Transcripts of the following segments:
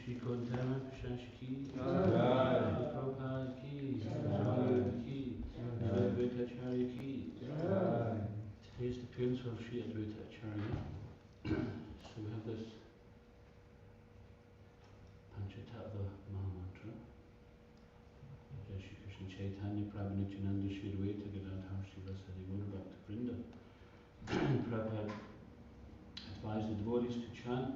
Shri Kodama Prashashki, Prabhupada ki, ki, Advaita Acharya ki. Today's the appearance of Sri Advaita Acharya. So we have this Panchatattva Mahamantra. Jai Shri Krishna Chaitanya Prabhu Nityananda Shri Advaita Gadadhar Shri Vasadi Gaura Bhakta Vrinda. Prabhupada advised the devotees to chant,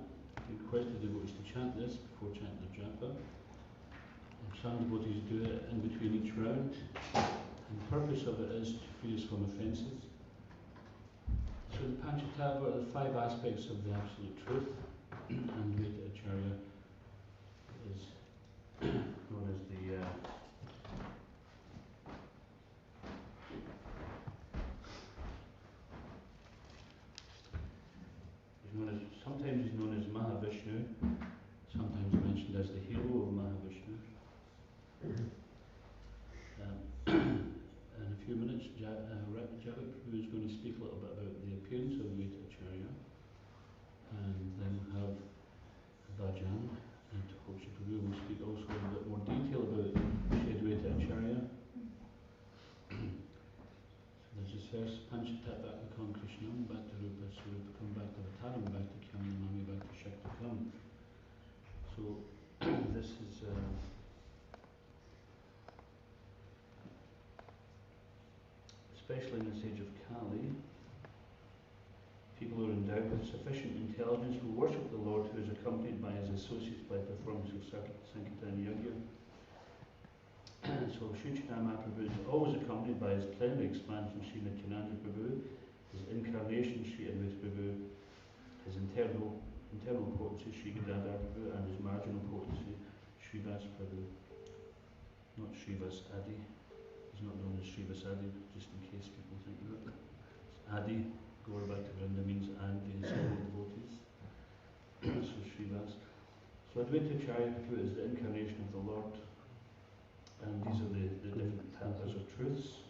requested the devotees to chant this before chanting the japa. And some devotees do it in between each round. And the purpose of it is to free us from offences. So the Panchatattva are the 5 aspects of the Absolute Truth, and Advaita Acharya is known as sometimes he's known as Mahavishnu, sometimes mentioned as the hero of Mahavishnu. In a few minutes, Javik Prabhu is going to speak a little bit about the appearance of Advaita Acharya, and then we'll have Bhajan, and Hoshi Prabhu will speak also in a bit more detail about Sri Advaita Acharya. So there's this verse, Panchatattva Akam Krishnam, Bhakta Rupa Surupakam, Bhakta Vataram, Bhakta Kyam Namami, Bhakta Shaktakam. So this is especially in this age of Kali, people who are endowed with sufficient intelligence will worship the Lord, who is accompanied by his associates by performance of Sankirtan Yajna. So Sri Chaitanya Mahaprabhu is always accompanied by his plenary expansion, Sri Nityananda Prabhu, his incarnation, Sri Advaita Prabhu, his internal potency, Sri Gadadhar Prabhu, and his marginal potency, Sri Vas Prabhu. Not Sri Vas Adi. He's not known as Sri Vas Adi, just in case people think that. It's Adi, Gaura Bhakta Vrinda means and the assembled devotees. So Sri Vas. So Advaita Acharya Prabhu is the incarnation of the Lord. And these are the different tattvas or truths,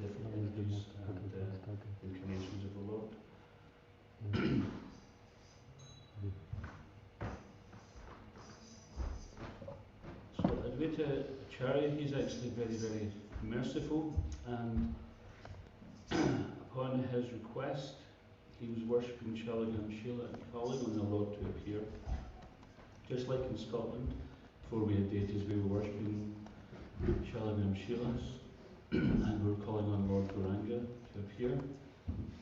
different energies and incarnations of the Lord. So Advaita Acharya, he's actually very, very merciful, and upon his request, he was worshipping Shalagam Shila and calling on the Lord to appear. Just like in Scotland, before we had deities, we were worshipping Shalagam Shilas, and we were calling on Lord Gauranga to appear.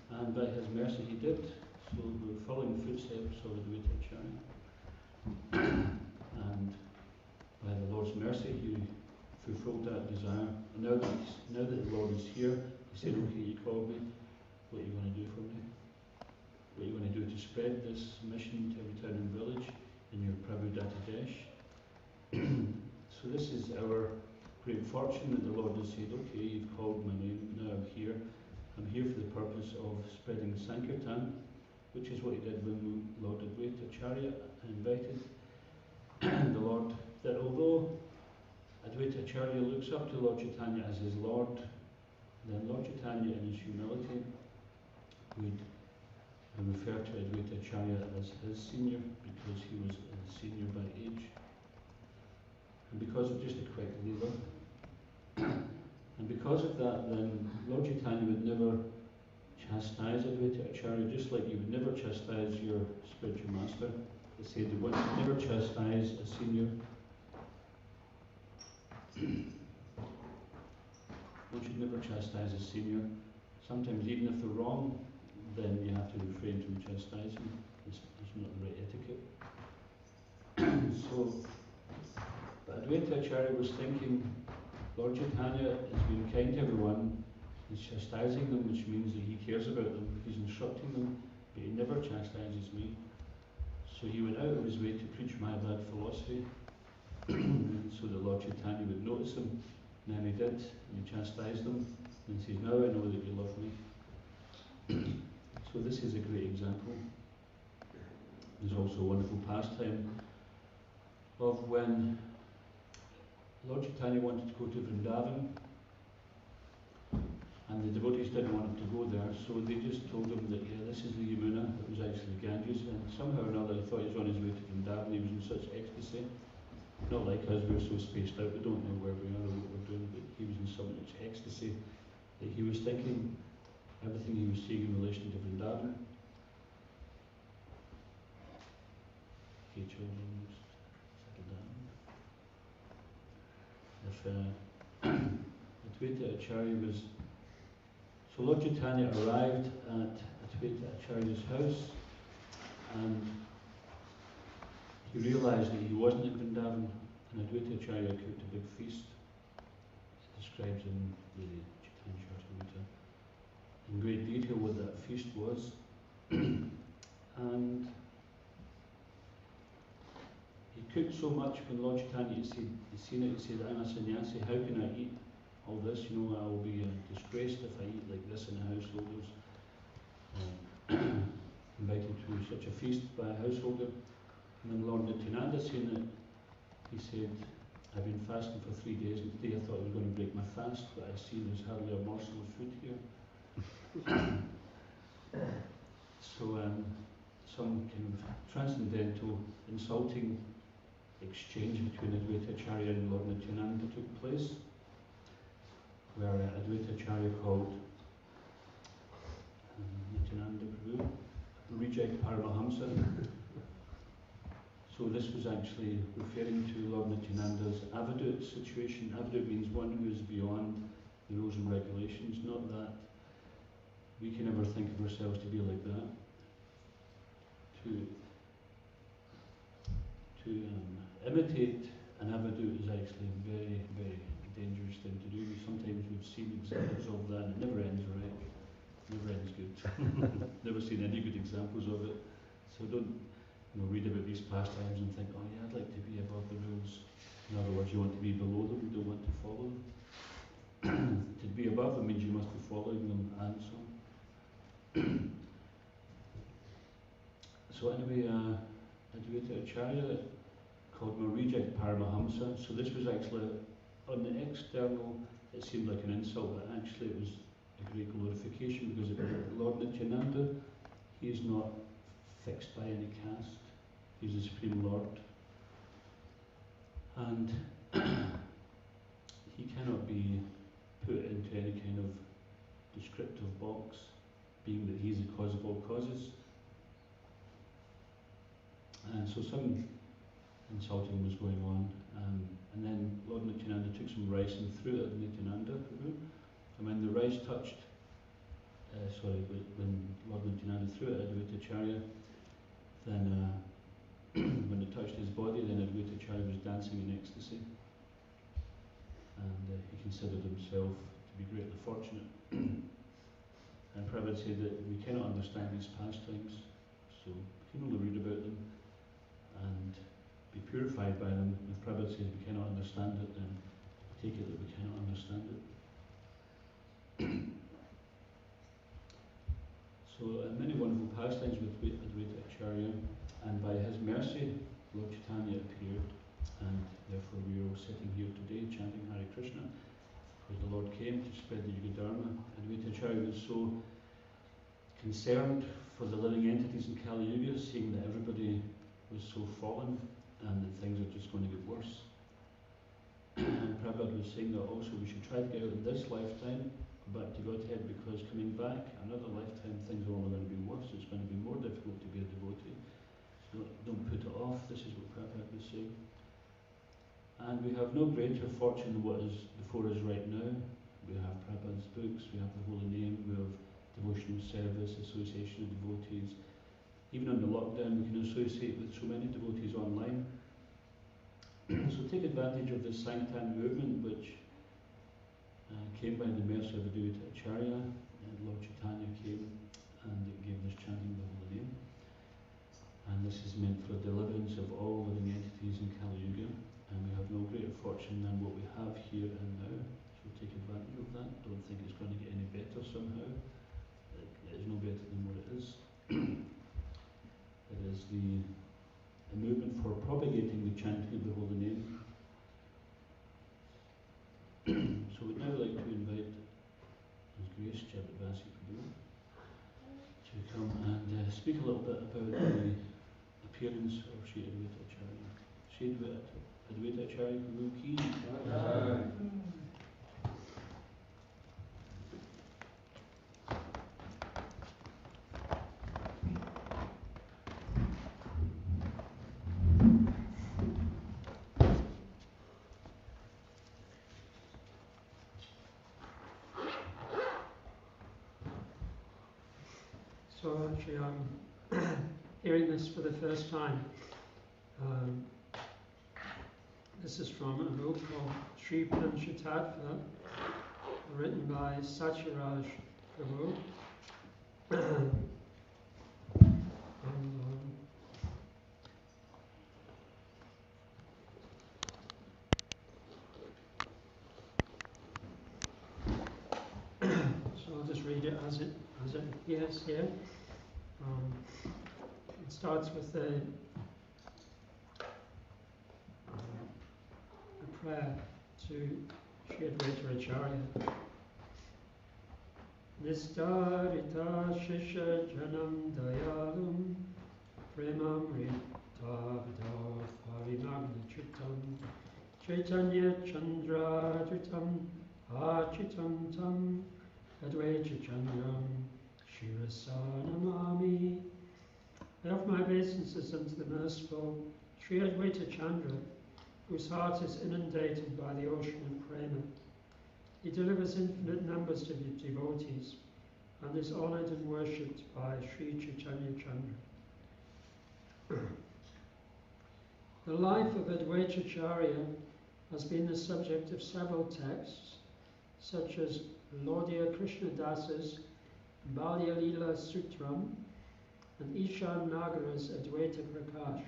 And by his mercy he did. So we were following the footsteps of Advaita Acharya. And by the Lord's mercy he fulfilled that desire. And now that the Lord is here, he said, okay, you called me, what are you going to do for me? What are you going to do to spread this mission to every town and village in your Prabhu Data Desh? So this is our great fortune that the Lord has said, okay, you've called my name, now I'm here. I'm here for the purpose of spreading Sankirtan, which is what he did when Lord Advaita Acharya invited the Lord, that although Advaita Acharya looks up to Lord Chaitanya as his Lord, then Lord Chaitanya in his humility would refer to Advaita Acharya as his senior, because he was a senior by age. And because of just a quick leela, and because of that, then Lord Chaitanya would never chastise Advaita Acharya, just like you would never chastise your spiritual master. They say that one should never chastise a senior. One should never chastise a senior. Sometimes even if they're wrong, then you have to refrain from chastising. It's not the right etiquette. So, but Advaita Acharya was thinking, Lord Chaitanya is being kind to everyone, he's chastising them, which means that he cares about them, he's instructing them, but he never chastises me. So he went out of his way to preach Mayavad philosophy, so that Lord Chaitanya would notice him, and then he did, and he chastised them, and he says, now I know that you love me. So this is a great example. There's also a wonderful pastime of when Lord Chaitanya wanted to go to Vrindavan, And the devotees didn't want him to go there, so they just told him that, yeah, this is the Yamuna, it was actually Ganges, and somehow or another he thought he was on his way to Vrindavan. He was in such ecstasy. Not like us, we're so spaced out, we don't know where we are or what we're doing, but he was in so much ecstasy that he was thinking everything he was seeing in relation to Vrindavan. Okay, children, just settle down. If Advaita Acharya was... So Lord Chaitanya arrived at Advaita Acharya's house, and he realised that he wasn't in Vrindavan, and Advaita Acharya cooked a big feast. It describes in the Chaitanya Charitamrita in great detail what that feast was. And he cooked so much when Lord Chaitanya had seen it, he said, I'm a sannyasi, how can I eat all this? You know, I will be disgraced if I eat like this in a household. Invited to such a feast by a householder. And then Lord Nityananda seen it, he said, I've been fasting for 3 days, and today I thought I was going to break my fast, but I see there's hardly a morsel of food here. So some kind of transcendental, insulting exchange between Advaita Acharya and Lord Nityananda took place, where Advaita Acharya called Nityananda Prabhu reject Paramahamsa. So this was actually referring to Lord Nityananda's avadut situation. Avadut means one who is beyond the rules and regulations, not that we can ever think of ourselves to be like that. To imitate an avadut is actually a very, very dangerous thing to do. Sometimes we've seen examples of that, and it never ends right. Never ends good. Never seen any good examples of it. So don't read about these pastimes and think, oh yeah, I'd like to be above the rules. In other words, you want to be below them, you don't want to follow them. To be above them means you must be following them, and so on. So anyway, Advaita Acharya called him a reject Paramahamsa. So this was actually, on the external, it seemed like an insult, but actually it was a great glorification, because Lord Nityananda, he is not fixed by any caste. He's the Supreme Lord. And he cannot be put into any kind of descriptive box, being that he's the cause of all causes. And so some insulting was going on, and then Lord Nityananda took some rice and threw it at Nityananda Prabhu. And when the rice touched, when Lord Nityananda threw it at Advaita Acharya, then when it touched his body, then Advaita Acharya was dancing in ecstasy. And he considered himself to be greatly fortunate. And Prabhupada said that we cannot understand these pastimes, so we can only read about them and be purified by them. If Prabhupada says we cannot understand it, then take it that we cannot understand it. So many wonderful pastimes with Advaita Acharya, and by his mercy Lord Chaitanya appeared, and therefore we are all sitting here today chanting Hare Krishna, because the Lord came to spread the Yuga Dharma. Advaita Acharya was so concerned for the living entities in Kali Yuga, seeing that everybody was so fallen and that things are just going to get worse. And Prabhupada was saying that also we should try to get out in this lifetime, go back to Godhead, because coming back another lifetime things are only going to be worse. It's going to be more difficult to be a devotee. So don't put it off. This is what Prabhupada was saying. And we have no greater fortune than what is before us right now. We have Prabhupada's books, we have the Holy Name, we have devotional service, association of devotees. Even under lockdown, we can associate with so many devotees online. So take advantage of this Sankirtan movement, which came by the mercy of Advaita Acharya, and Lord Chaitanya came and gave this chanting the Holy Name. And this is meant for the deliverance of all living entities in Kali Yuga, and we have no greater fortune than what we have here and now. So take advantage of that. Don't think it's going to get any better somehow. It is no better than what it is. It is a movement for propagating the chanting of the Holy Name. So we'd now like to invite His Grace speak a little bit about the appearance of Sri Advaita Acharya. Sri Advaita Acharya Guru Ki. So actually I'm hearing this for the first time. This is from a book called Sri Panchatattva, written by Satyaraj Prabhu. So I'll just read it as it appears here. It starts with a prayer to Sri Advaita Acharya. Nistarita Shisha Janam Dayalum Premamrita Vidar Parimagna Chitam Chaitanya Chandra Dritam Achitam Tam Advaita Chandram Shirasanamami. I offer my obeisances unto the merciful Sri Advaita Chandra, whose heart is inundated by the ocean of prema. He delivers infinite numbers to his devotees and is honoured and worshipped by Sri Chaitanya Chandra. The life of Advaita Acharya has been the subject of several texts, such as Laudia Krishna Das's Balya Leela Sutram and Ishan Nagara's Advaita Prakash.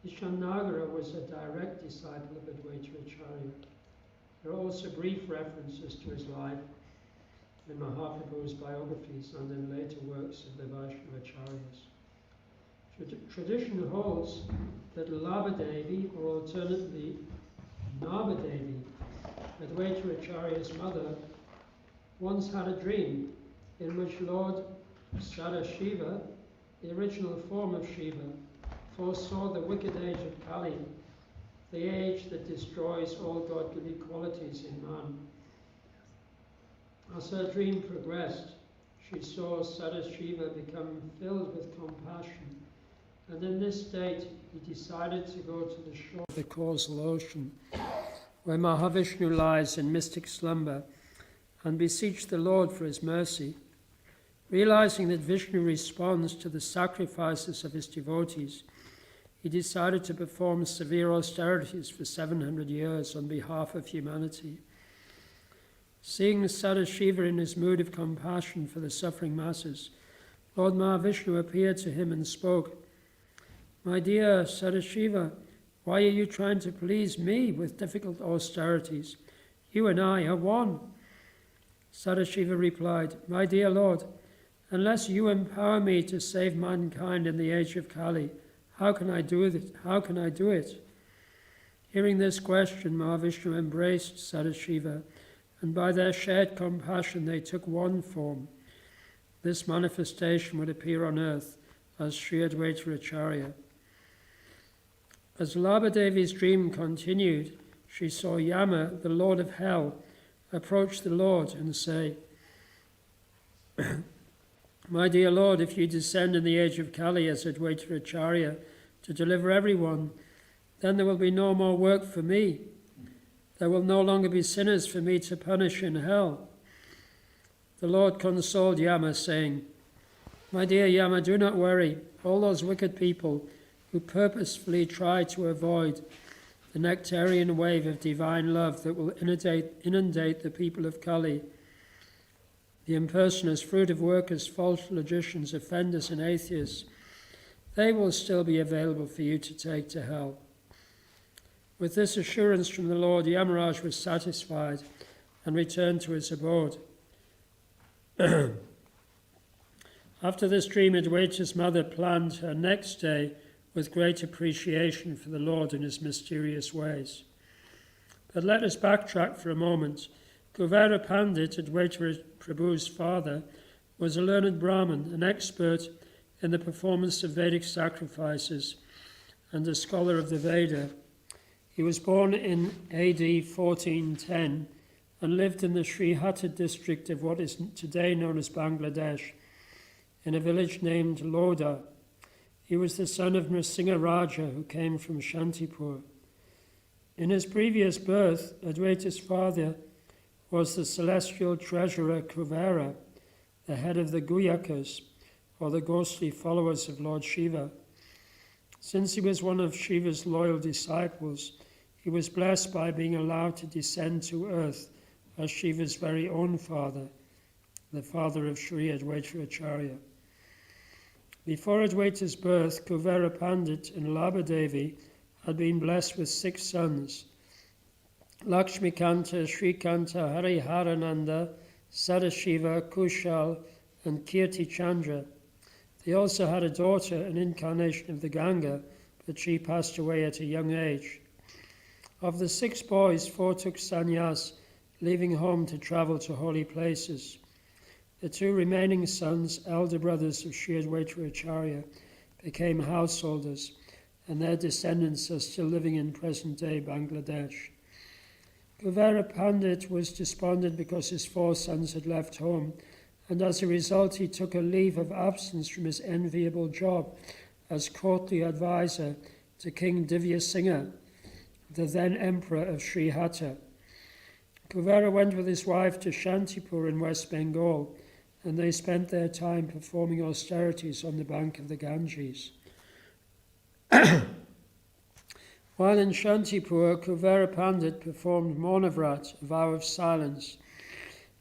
Ishan Nagara was a direct disciple of Advaita Acharya. There are also brief references to his life in Mahaprabhu's biographies and in later works of the Vaishnava Acharyas. Tradition holds that Labhadevi, or alternately Navadevi, Advaita Acharya's mother, once had a dream in which Lord Sadashiva, the original form of Shiva, foresaw the wicked age of Kali, the age that destroys all godly qualities in man. As her dream progressed, she saw Sadashiva become filled with compassion, and in this state he decided to go to the shore of the causal ocean, where Mahavishnu lies in mystic slumber, and beseech the Lord for his mercy. Realizing that Vishnu responds to the sacrifices of his devotees, he decided to perform severe austerities for 700 years on behalf of humanity. Seeing Sadashiva in his mood of compassion for the suffering masses, Lord Mahavishnu appeared to him and spoke, "My dear Sadashiva, why are you trying to please me with difficult austerities? You and I are one." Sadashiva replied, "My dear Lord, unless you empower me to save mankind in the age of Kali, how can I do it? Hearing this question, Mahavishnu embraced Sadashiva, and by their shared compassion they took one form. This manifestation would appear on earth as Sri Advaita Acharya. As Labhadevi's dream continued, she saw Yama, the Lord of Hell, approach the Lord and say, "My dear Lord, if you descend in the age of Kali as Advaita Acharya to deliver everyone, then there will be no more work for me. There will no longer be sinners for me to punish in hell." The Lord consoled Yama, saying, "My dear Yama, do not worry. All those wicked people who purposefully try to avoid the nectarian wave of divine love that will inundate the people of Kali, the impersonous fruit of workers, false logicians, offenders, and atheists, they will still be available for you to take to hell." With this assurance from the Lord, Yamaraj was satisfied and returned to his abode. After this dream, Advaita's mother planned her next day with great appreciation for the Lord in his mysterious ways. But let us backtrack for a moment. Kuvera Pandit, Advaita Prabhu's father, was a learned Brahmin, an expert in the performance of Vedic sacrifices and a scholar of the Veda. He was born in AD 1410 and lived in the Sri Hatta district of what is today known as Bangladesh, in a village named Lodha. He was the son of Nrsimha Raja, who came from Shantipur. In his previous birth, Advaita's father was the celestial treasurer Kuvera, the head of the Guyakas, or the ghostly followers of Lord Shiva. Since he was one of Shiva's loyal disciples, he was blessed by being allowed to descend to earth as Shiva's very own father, the father of Sri Advaita Acharya. Before Advaita's birth, Kuvera Pandit and Labhadevi had been blessed with 6 sons: Lakshmikanta, Srikanta, Hariharananda, Sadashiva, Kushal, and Kirti Chandra. They also had a daughter, an incarnation of the Ganga, but she passed away at a young age. Of the 6 boys, 4 took sannyas, leaving home to travel to holy places. The 2 remaining sons, elder brothers of Sri Advaita Acharya, became householders, and their descendants are still living in present-day Bangladesh. Kuvera Pandit was despondent because his 4 sons had left home, and as a result he took a leave of absence from his enviable job as courtly advisor to King Divya Singha, the then emperor of Sri Hatta. Kuvera went with his wife to Shantipur in West Bengal, and they spent their time performing austerities on the bank of the Ganges. While in Shantipur, Kuvera Pandit performed Maunavrat, a vow of silence,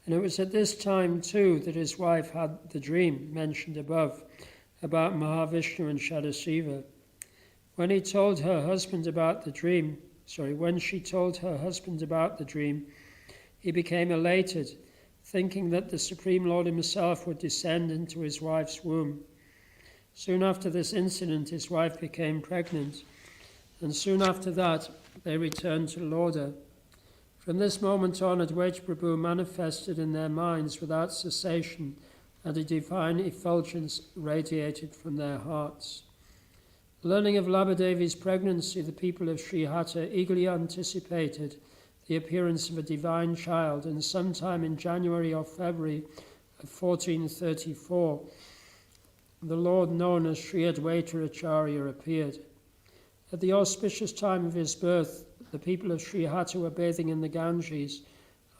and it was at this time too that his wife had the dream mentioned above about Mahavishnu and Shadasiva. When she told her husband about the dream, he became elated, thinking that the Supreme Lord himself would descend into his wife's womb. Soon after this incident, his wife became pregnant, and soon after that, they returned to Lodha. From this moment on, Advaita Prabhu manifested in their minds without cessation, and a divine effulgence radiated from their hearts. Learning of Labhadevi's pregnancy, the people of Sri Hatta eagerly anticipated the appearance of a divine child, and sometime in January or February of 1434, the Lord known as Sri Advaita Acharya appeared. At the auspicious time of his birth, the people of Sri Hatta were bathing in the Ganges,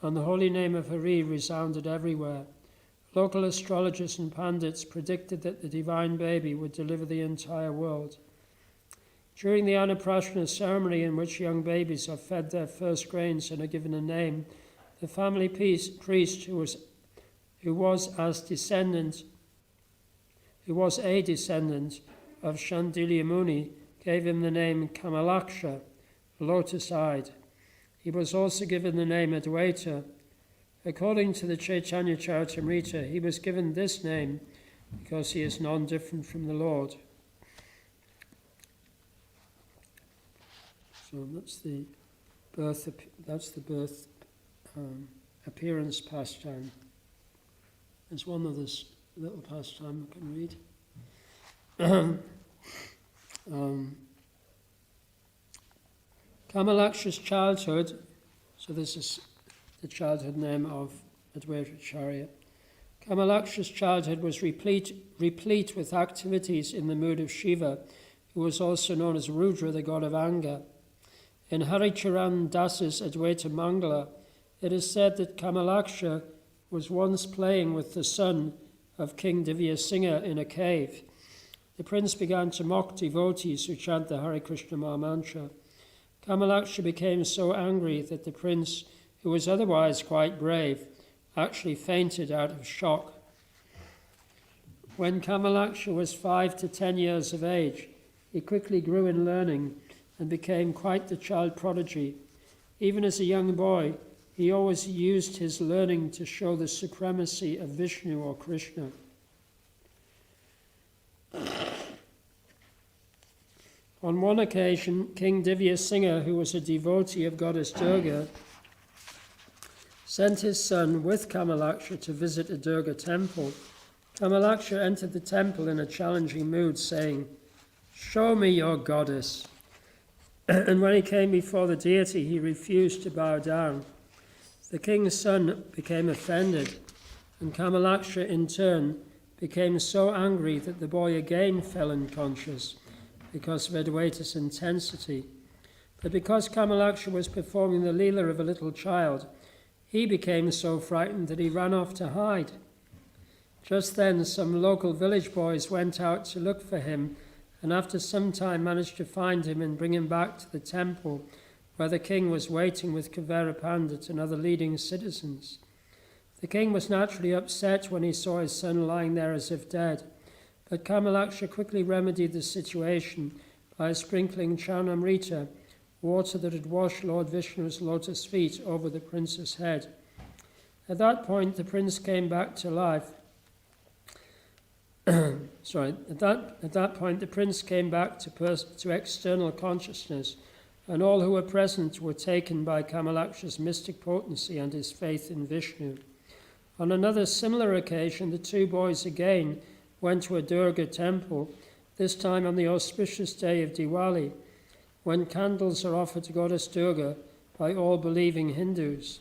and the holy name of Hari resounded everywhere. Local astrologers and pandits predicted that the divine baby would deliver the entire world. During the Annaprasana ceremony, in which young babies are fed their first grains and are given a name, the family priest, who was a descendant of Shandilya Muni, gave him the name Kamalaksha, lotus-eyed. He was also given the name Advaita. According to the Chaitanya Charitamrita, he was given this name because he is none different from the Lord. So that's the birth appearance pastime. There's one other little pastime I can read. Kamalaksha's childhood, so this is the childhood name of Advaita Acharya. Kamalaksha's childhood was replete with activities in the mood of Shiva, who was also known as Rudra, the god of anger. In Haricharan Das's Advaita Mangala, it is said that Kamalaksha was once playing with the son of King Divya Singha in a cave. The prince began to mock devotees who chant the Hare Krishna Maha Mantra. Kamalaksha became so angry that the prince, who was otherwise quite brave, actually fainted out of shock. When Kamalaksha was 5 to 10 years of age, he quickly grew in learning and became quite the child prodigy. Even as a young boy, he always used his learning to show the supremacy of Vishnu or Krishna. On one occasion, King Divya Singha, who was a devotee of goddess Durga, sent his son with Kamalaksha to visit a Durga temple. Kamalaksha entered the temple in a challenging mood, saying, "Show me your goddess." And when he came before the deity, he refused to bow down. The king's son became offended, and Kamalaksha in turn became so angry that the boy again fell unconscious because of Advaita's intensity. But because Kamalaksha was performing the leela of a little child, he became so frightened that he ran off to hide. Just then, some local village boys went out to look for him, and after some time managed to find him and bring him back to the temple, where the king was waiting with Kuvera Pandit and other leading citizens. The king was naturally upset when he saw his son lying there as if dead, but Kamalaksha quickly remedied the situation by sprinkling Charnamrita, water that had washed Lord Vishnu's lotus feet, over the prince's head. At that point, the prince came back to life. At that point, the prince came back to external consciousness, and all who were present were taken by Kamalaksha's mystic potency and his faith in Vishnu. On another similar occasion, the two boys again went to a Durga temple, this time on the auspicious day of Diwali, when candles are offered to Goddess Durga by all believing Hindus.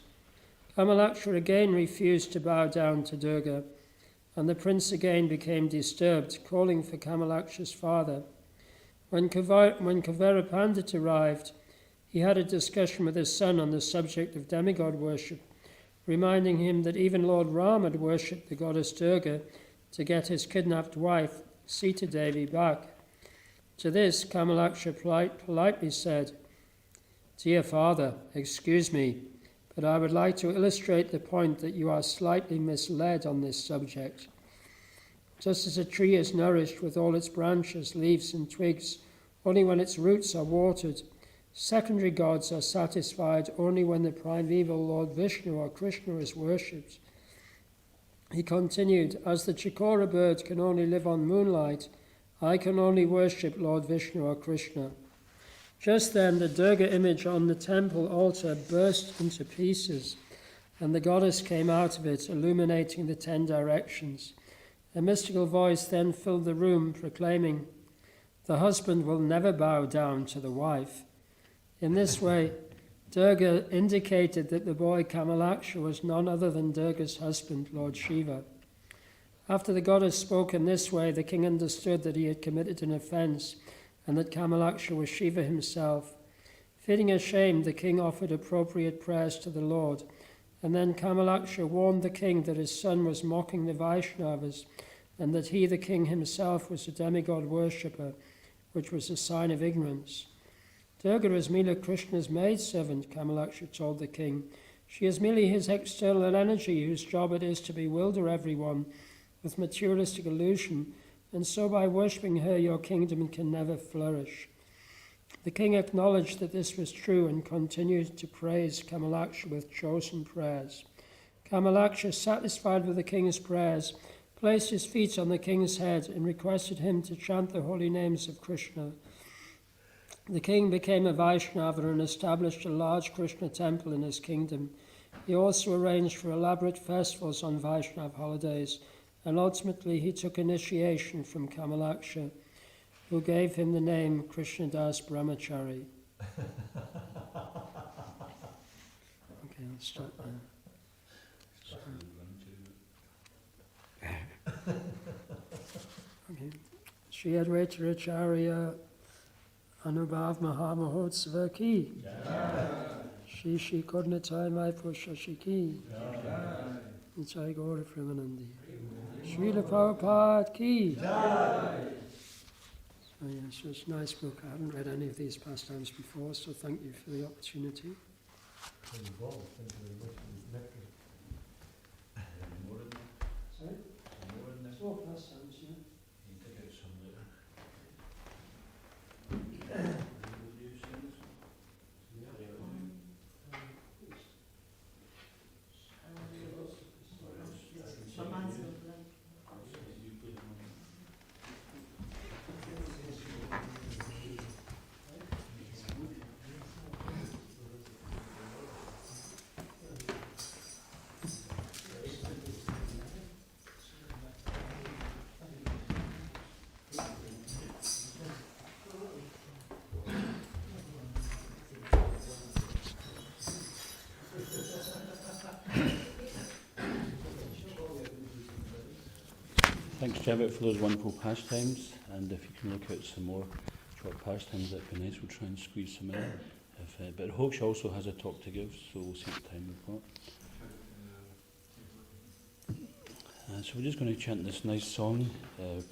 Kamalaksha again refused to bow down to Durga, and the prince again became disturbed, calling for Kamalaksha's father. When Kuvera Pandit arrived, he had a discussion with his son on the subject of demigod worship, reminding him that even Lord Ram had worshipped the goddess Durga to get his kidnapped wife, Sita Devi, back. To this, Kamalaksha politely said, "Dear father, excuse me, but I would like to illustrate the point that you are slightly misled on this subject. Just as a tree is nourished with all its branches, leaves and twigs only when its roots are watered, secondary gods are satisfied only when the primeval Lord Vishnu or Krishna is worshipped." He continued, "As the chikora bird can only live on moonlight, I can only worship Lord Vishnu or Krishna." Just then, the Durga image on the temple altar burst into pieces, and the goddess came out of it, illuminating the 10 directions. A mystical voice then filled the room, proclaiming, "The husband will never bow down to the wife." In this way, Durga indicated that the boy Kamalaksha was none other than Durga's husband, Lord Shiva. After the goddess spoke in this way, the king understood that he had committed an offense, and that Kamalaksha was Shiva himself. Feeling ashamed, the king offered appropriate prayers to the Lord, and then Kamalaksha warned the king that his son was mocking the Vaishnavas, and that he, the king himself, was a demigod worshipper, which was a sign of ignorance. "Durga is merely Krishna's maidservant," Kamalaksha told the king. "She is merely his external energy, whose job it is to bewilder everyone with materialistic illusion, and so by worshipping her your kingdom can never flourish." The king acknowledged that this was true and continued to praise Kamalaksha with chosen prayers. Kamalaksha, satisfied with the king's prayers, placed his feet on the king's head and requested him to chant the holy names of Krishna. The king became a Vaishnava and established a large Krishna temple in his kingdom. He also arranged for elaborate festivals on Vaishnava holidays, and ultimately he took initiation from Kamalaksha, who gave him the name Krishnadas Brahmachari. Okay, I'll stop there. Okay. Sri Advaita Acharya Anubhav Mahamahotsava ki. Shri Shri Kodnatai Maipur Shashi ki. Nitai Gaura Premanandi. Srila Prabhupada ki. So yes, it's a nice book. I haven't read any of these pastimes before, so thank you for the opportunity. Sorry? More pastimes, yeah. Thanks, Javet, for those wonderful pastimes, and if you can look at some more short pastimes, that'd be nice. We'll try and squeeze some in. But Hoax also has a talk to give, so we'll see what time we've got. So we're just going to chant this nice song,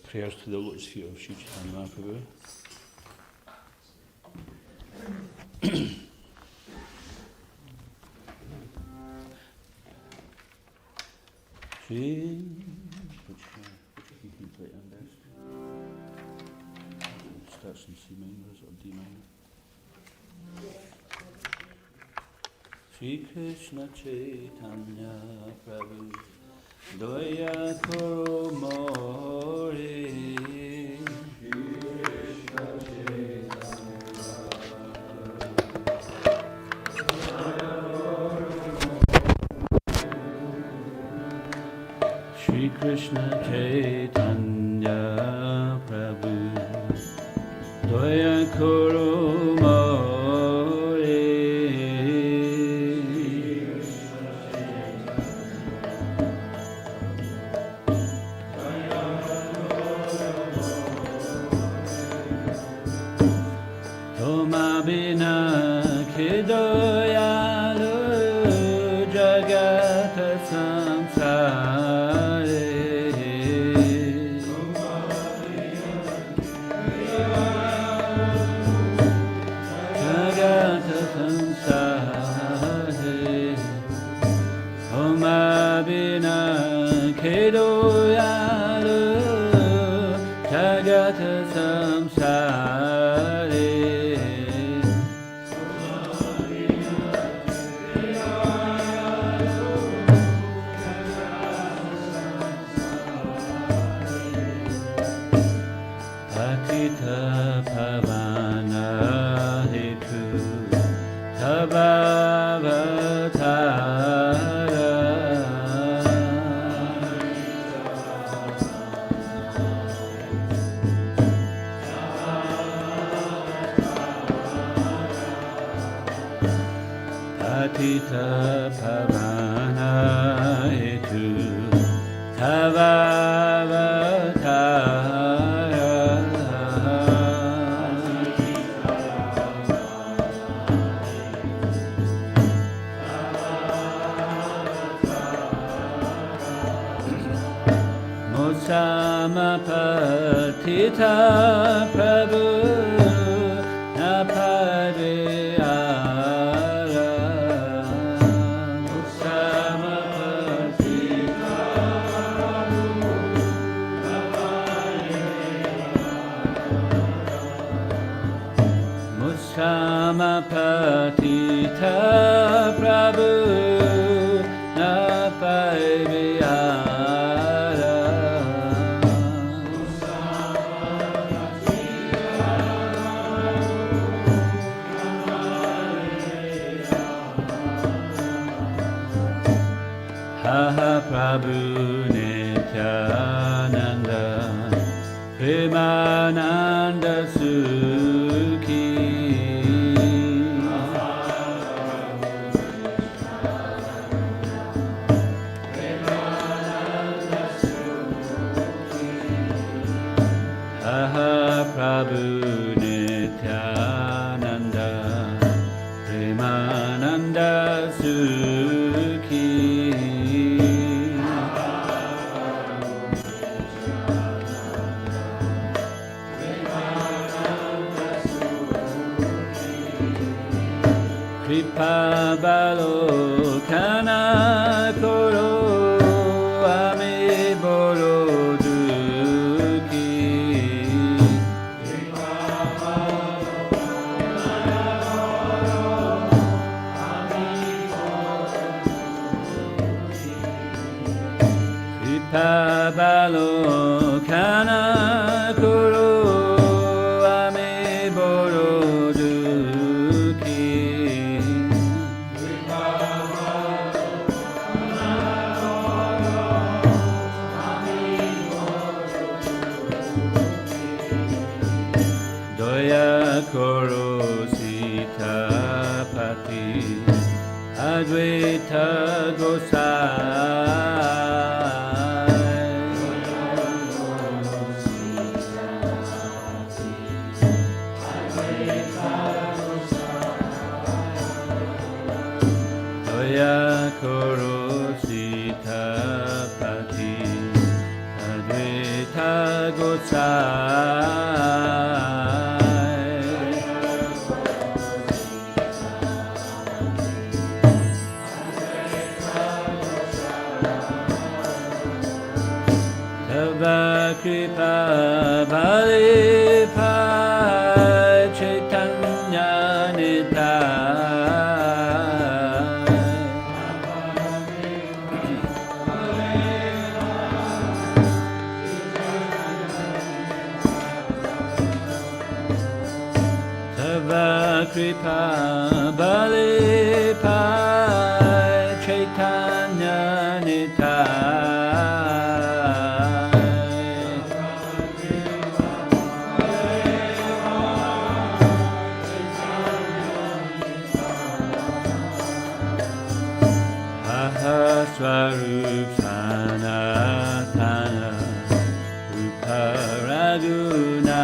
Prayers to the Lotus Feet of Sri Chaitanya Mahaprabhu. Which key can you play it in best? It starts in C minor, or D minor? Shri Krishna Chaitanya Prabhu Daya Koro More. Shri Krishna Chaitanya Prabhu Daya Koro More. Toma bina kidoyalu jagata samsare. Jagata samsare. Toma bina kidoyalu jagata samsare. Patita pavana hetu tavavatara. Patita pavana hetu tavavatara. Samapatita Prabhu Napadeyara. Samapatita Prabhu Napadeyara. Musamapatita Prabhu Napadeyara. Prabhu Nityananda Premananda Sukhi. Prabhu Nityananda Premananda Sukhi. Kripabalokana koro ame boro dukhi. Kripabalokana koro ame boro dukhi. Koro Sitapati Advaita Gosai. Doya Koro Sita Pati Advaita Gosai Tava Kripa Bali Pai Chaitanya Kripa Bali Pai Chaitanya Nitai Aha Swarup Sanatana Rupa Raguna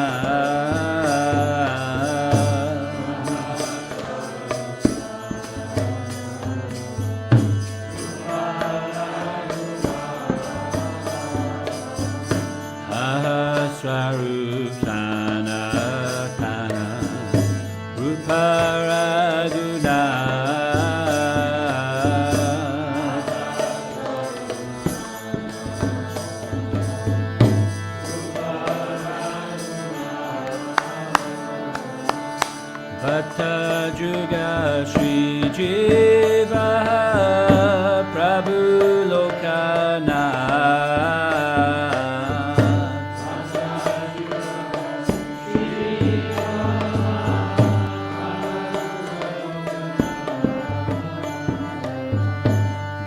Swarup Sanatana Rupa Raguna Bhatta Juga Sri Jiva Prabhu Lokana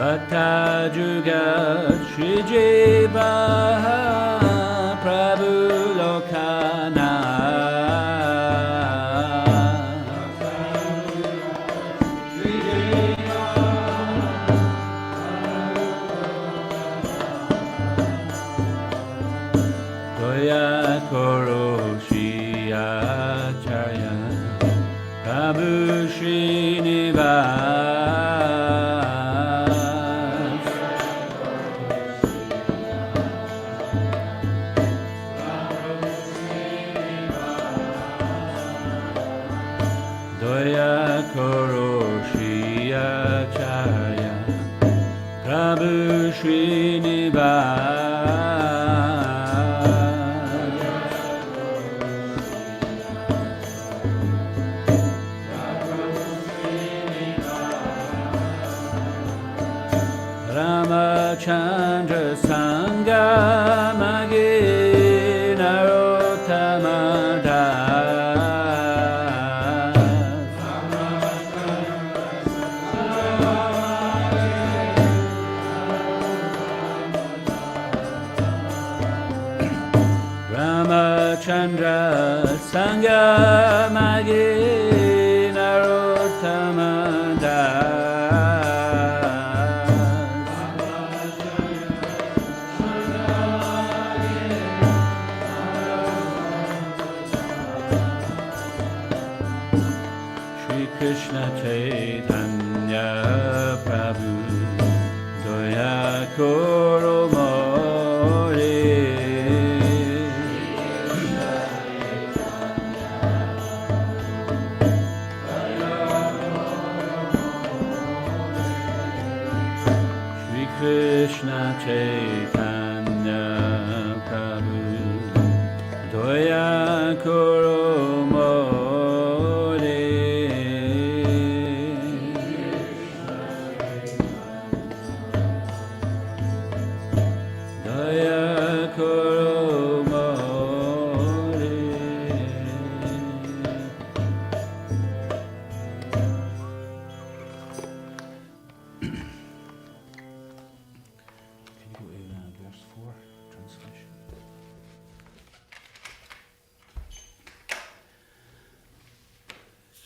Bhatta Juga Sri Jiva Prabhu Lokana Doya Koro Shri Acharya Prabhu Srinivas Doya Koro Shri Acharya Prabhu Srinivas Ramachandra Sangha Magi Narottama Ramachandra Sangha Magi Narottama Krishna Chaitanya Prabhu Doya Koro More Shri Krishna Chaitanya Prabhu Doya Koro More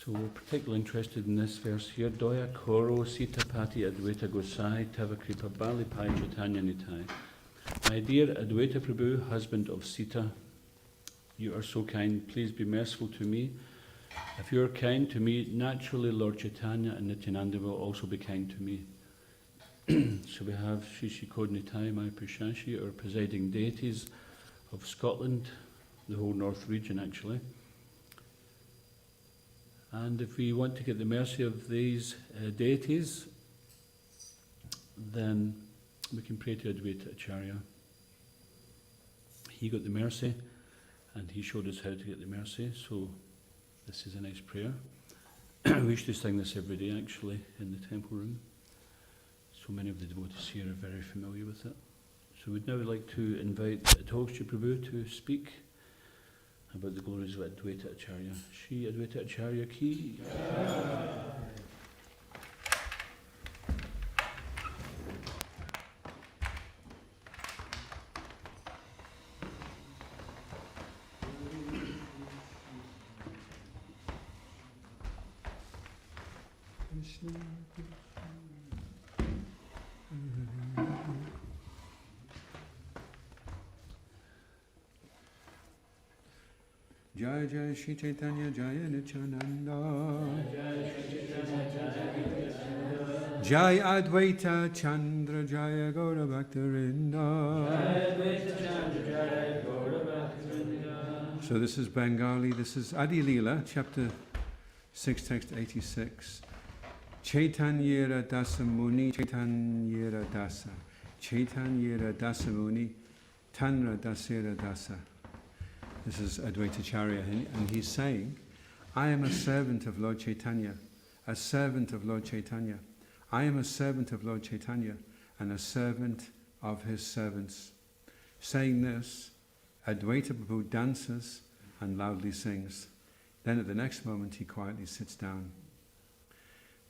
So we're particularly interested in this verse here. Doya Koro Sita Pati Advaita Gosai Tava Kripa Bali Pai Chaitanya Nitai. My dear Advaita Prabhu, husband of Sita, you are so kind. Please be merciful to me. If you're kind to me, naturally Lord Chaitanya and Nityananda will also be kind to me. So we have Sri Sri Kodnitai, my Prashashi, our presiding deities of Scotland, the whole north region actually. And if we want to get the mercy of these deities, then we can pray to Advaita Acharya. He got the mercy and he showed us how to get the mercy, so this is a nice prayer. We used to sing this every day actually in the temple room. So many of the devotees here are very familiar with it. So we'd now like to invite Adhoksha Prabhu to speak about the glories of Advaita Acharya. Shri Advaita Acharya ki. Jai Jai Shri Chaitanya Jaya Nityananda Jai Advaita Chandra Jaya Gaura Bhaktarinda. So this is Bengali, this is Adi Leela, chapter 6, text 86. Chaitanyera Dasa Muni, Chaitanyera Dasa, Chaitanyera Dasa Muni, Tanra Dasera Dasa. This is Advaita Acharya, and he's saying, I am a servant of Lord Chaitanya, a servant of Lord Chaitanya. I am a servant of Lord Chaitanya, and a servant of his servants. Saying this, Advaita Prabhu dances and loudly sings. Then at the next moment he quietly sits down.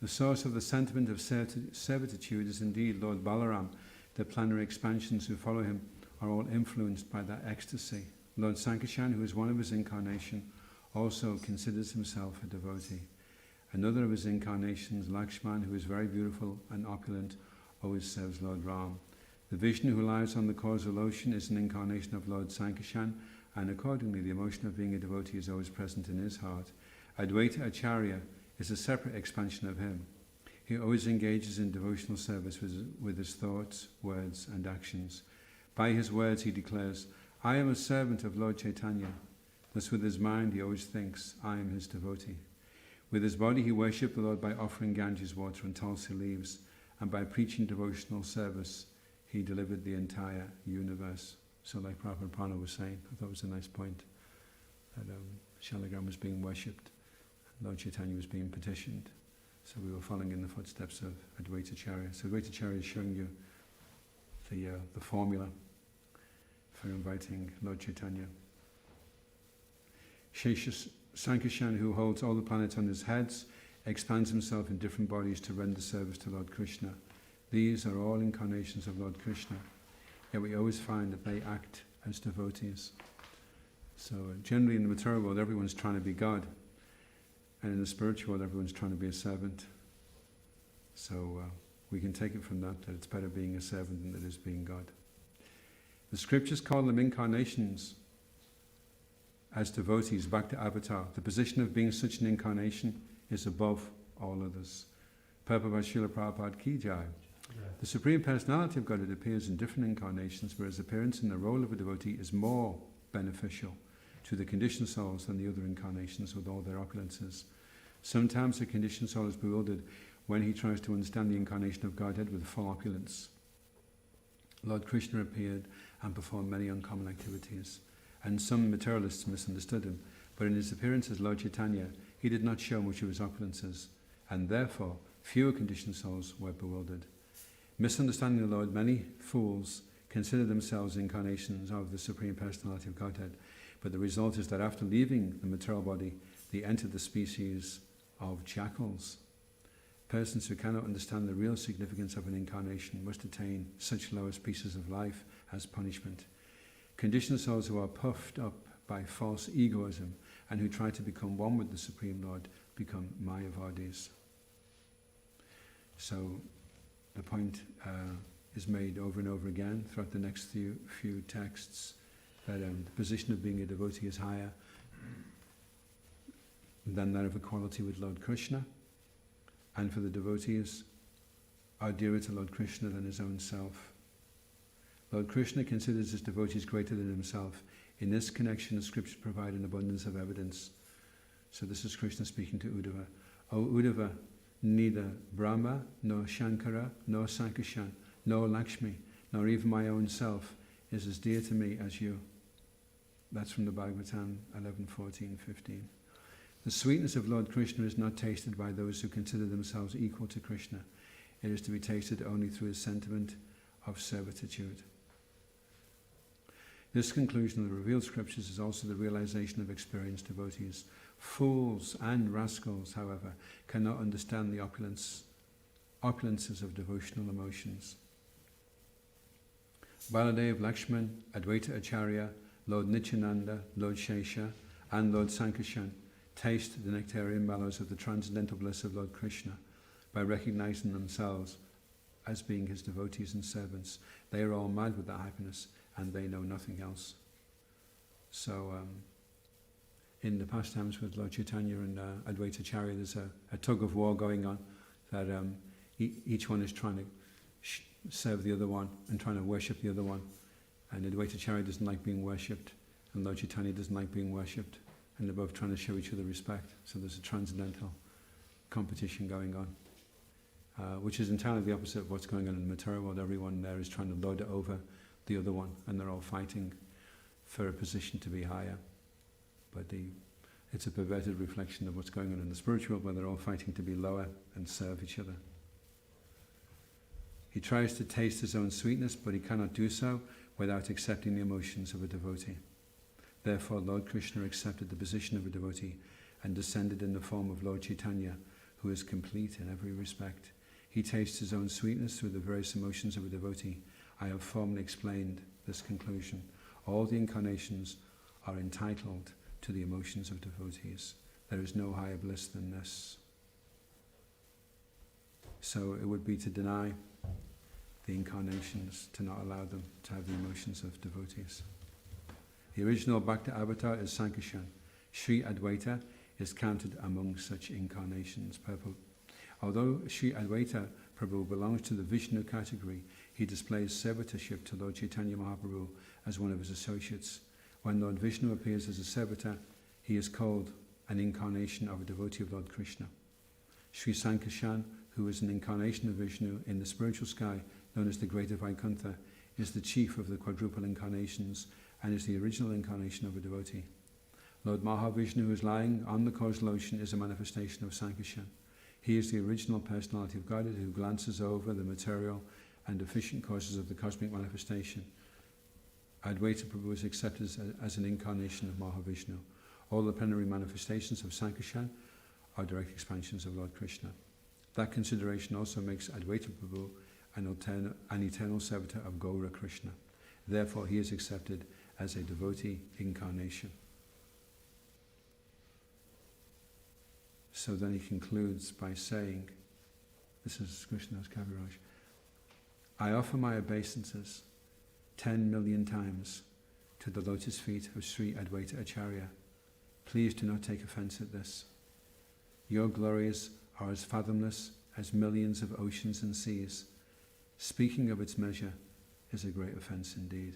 The source of the sentiment of servitude is indeed Lord Balaram. The plenary expansions who follow him are all influenced by that ecstasy. Lord Sankishan, who is one of his incarnation, also considers himself a devotee. Another of his incarnations, Lakshman, who is very beautiful and opulent, always serves Lord Ram. The Vishnu who lies on the causal ocean is an incarnation of Lord Sankishan, and accordingly the emotion of being a devotee is always present in his heart. Advaita Acharya is a separate expansion of him. He always engages in devotional service with his thoughts, words and actions. By his words he declares, I am a servant of Lord Chaitanya. Thus with his mind he always thinks, I am his devotee. With his body he worshipped the Lord by offering Ganges water and tulsi leaves, and by preaching devotional service he delivered the entire universe. So like Prabhupada Prana was saying, I thought it was a nice point, that Shalagram was being worshipped, Lord Chaitanya was being petitioned. So we were following in the footsteps of Advaita Acharya. So Advaita Acharya is showing you the formula for inviting Lord Chaitanya. Shesha Sankishan, who holds all the planets on his heads, expands himself in different bodies to render service to Lord Krishna. These are all incarnations of Lord Krishna. Yet we always find that they act as devotees. So generally in the material world everyone's trying to be God, and in the spiritual world everyone's trying to be a servant. So we can take it from that it's better being a servant than it is being God. The scriptures call them incarnations as devotees, Bhakta Avatar. The position of being such an incarnation is above all others. Prabhupada Srila Prabhupada Ki Jai. The Supreme Personality of Godhead appears in different incarnations, whereas appearance in the role of a devotee is more beneficial to the conditioned souls than the other incarnations with all their opulences. Sometimes the conditioned soul is bewildered when he tries to understand the incarnation of Godhead with full opulence. Lord Krishna appeared and performed many uncommon activities, and some materialists misunderstood him, but in his appearance as Lord Chaitanya, he did not show much of his opulences, and therefore fewer conditioned souls were bewildered. Misunderstanding the Lord, many fools consider themselves incarnations of the Supreme Personality of Godhead, but the result is that after leaving the material body, they enter the species of jackals. Persons who cannot understand the real significance of an incarnation must attain such lower species of life as punishment. Conditioned souls who are puffed up by false egoism and who try to become one with the Supreme Lord become Mayavadis. So the point is made over and over again throughout the next few texts that the position of being a devotee is higher. than that of equality with Lord Krishna, and for the devotees are dearer to Lord Krishna than his own self. Lord Krishna considers his devotees greater than himself. In this connection, the scriptures provide an abundance of evidence. So this is Krishna speaking to Uddhava. O Uddhava, neither Brahma, nor Shankara, nor Sankashan, nor Lakshmi, nor even my own self is as dear to me as you. That's from the Bhagavatam 11:14-15. The sweetness of Lord Krishna is not tasted by those who consider themselves equal to Krishna. It is to be tasted only through a sentiment of servitude. This conclusion of the revealed scriptures is also the realization of experienced devotees. Fools and rascals, however, cannot understand the opulences of devotional emotions. Baladev, Lakshman, Advaita Acharya, Lord Nityananda, Lord Shesha, and Lord Sankashan taste the nectarian mallows of the transcendental bliss of Lord Krishna by recognizing themselves as being his devotees and servants. They are all mad with that happiness, and they know nothing else. So, in the pastimes with Lord Chaitanya and Advaita Acharya, there's a tug of war going on, that each one is trying to serve the other one and trying to worship the other one. And Advaita Acharya doesn't like being worshipped, and Lord Chaitanya doesn't like being worshipped, and they're both trying to show each other respect. So there's a transcendental competition going on, which is entirely the opposite of what's going on in the material world. Everyone there is trying to lord it over the other one, and they're all fighting for a position to be higher. But it's a perverted reflection of what's going on in the spiritual world, where they're all fighting to be lower and serve each other. He tries to taste his own sweetness, but he cannot do so without accepting the emotions of a devotee. Therefore, Lord Krishna accepted the position of a devotee and descended in the form of Lord Chaitanya, who is complete in every respect. He tastes his own sweetness through the various emotions of a devotee. I have formally explained this conclusion. All the incarnations are entitled to the emotions of devotees. There is no higher bliss than this. So it would be to deny the incarnations, to not allow them to have the emotions of devotees. The original Bhakta avatar is Sankashan. Sri Advaita is counted among such incarnations. Although Sri Advaita Prabhu belongs to the Vishnu category, he displays servitorship to Lord Chaitanya Mahaprabhu as one of his associates. When Lord Vishnu appears as a servitor, he is called an incarnation of a devotee of Lord Krishna. Sri Sankashan, who is an incarnation of Vishnu in the spiritual sky, known as the Greater Vaikuntha, is the chief of the quadruple incarnations and is the original incarnation of a devotee. Lord Mahavishnu, who is lying on the causal ocean, is a manifestation of Sankashan. He is the original personality of Godhead who glances over the material and efficient causes of the cosmic manifestation. Advaita Prabhu is accepted as an incarnation of Mahavishnu. All the plenary manifestations of Sankashan are direct expansions of Lord Krishna. That consideration also makes Advaita Prabhu an eternal servitor of Gaura Krishna. Therefore, he is accepted as a devotee incarnation. So then he concludes by saying, this is Krishna's Kaviraj, I offer my obeisances 10 million times to the lotus feet of Sri Advaita Acharya. Please do not take offense at this. Your glories are as fathomless as millions of oceans and seas. Speaking of its measure is a great offense indeed.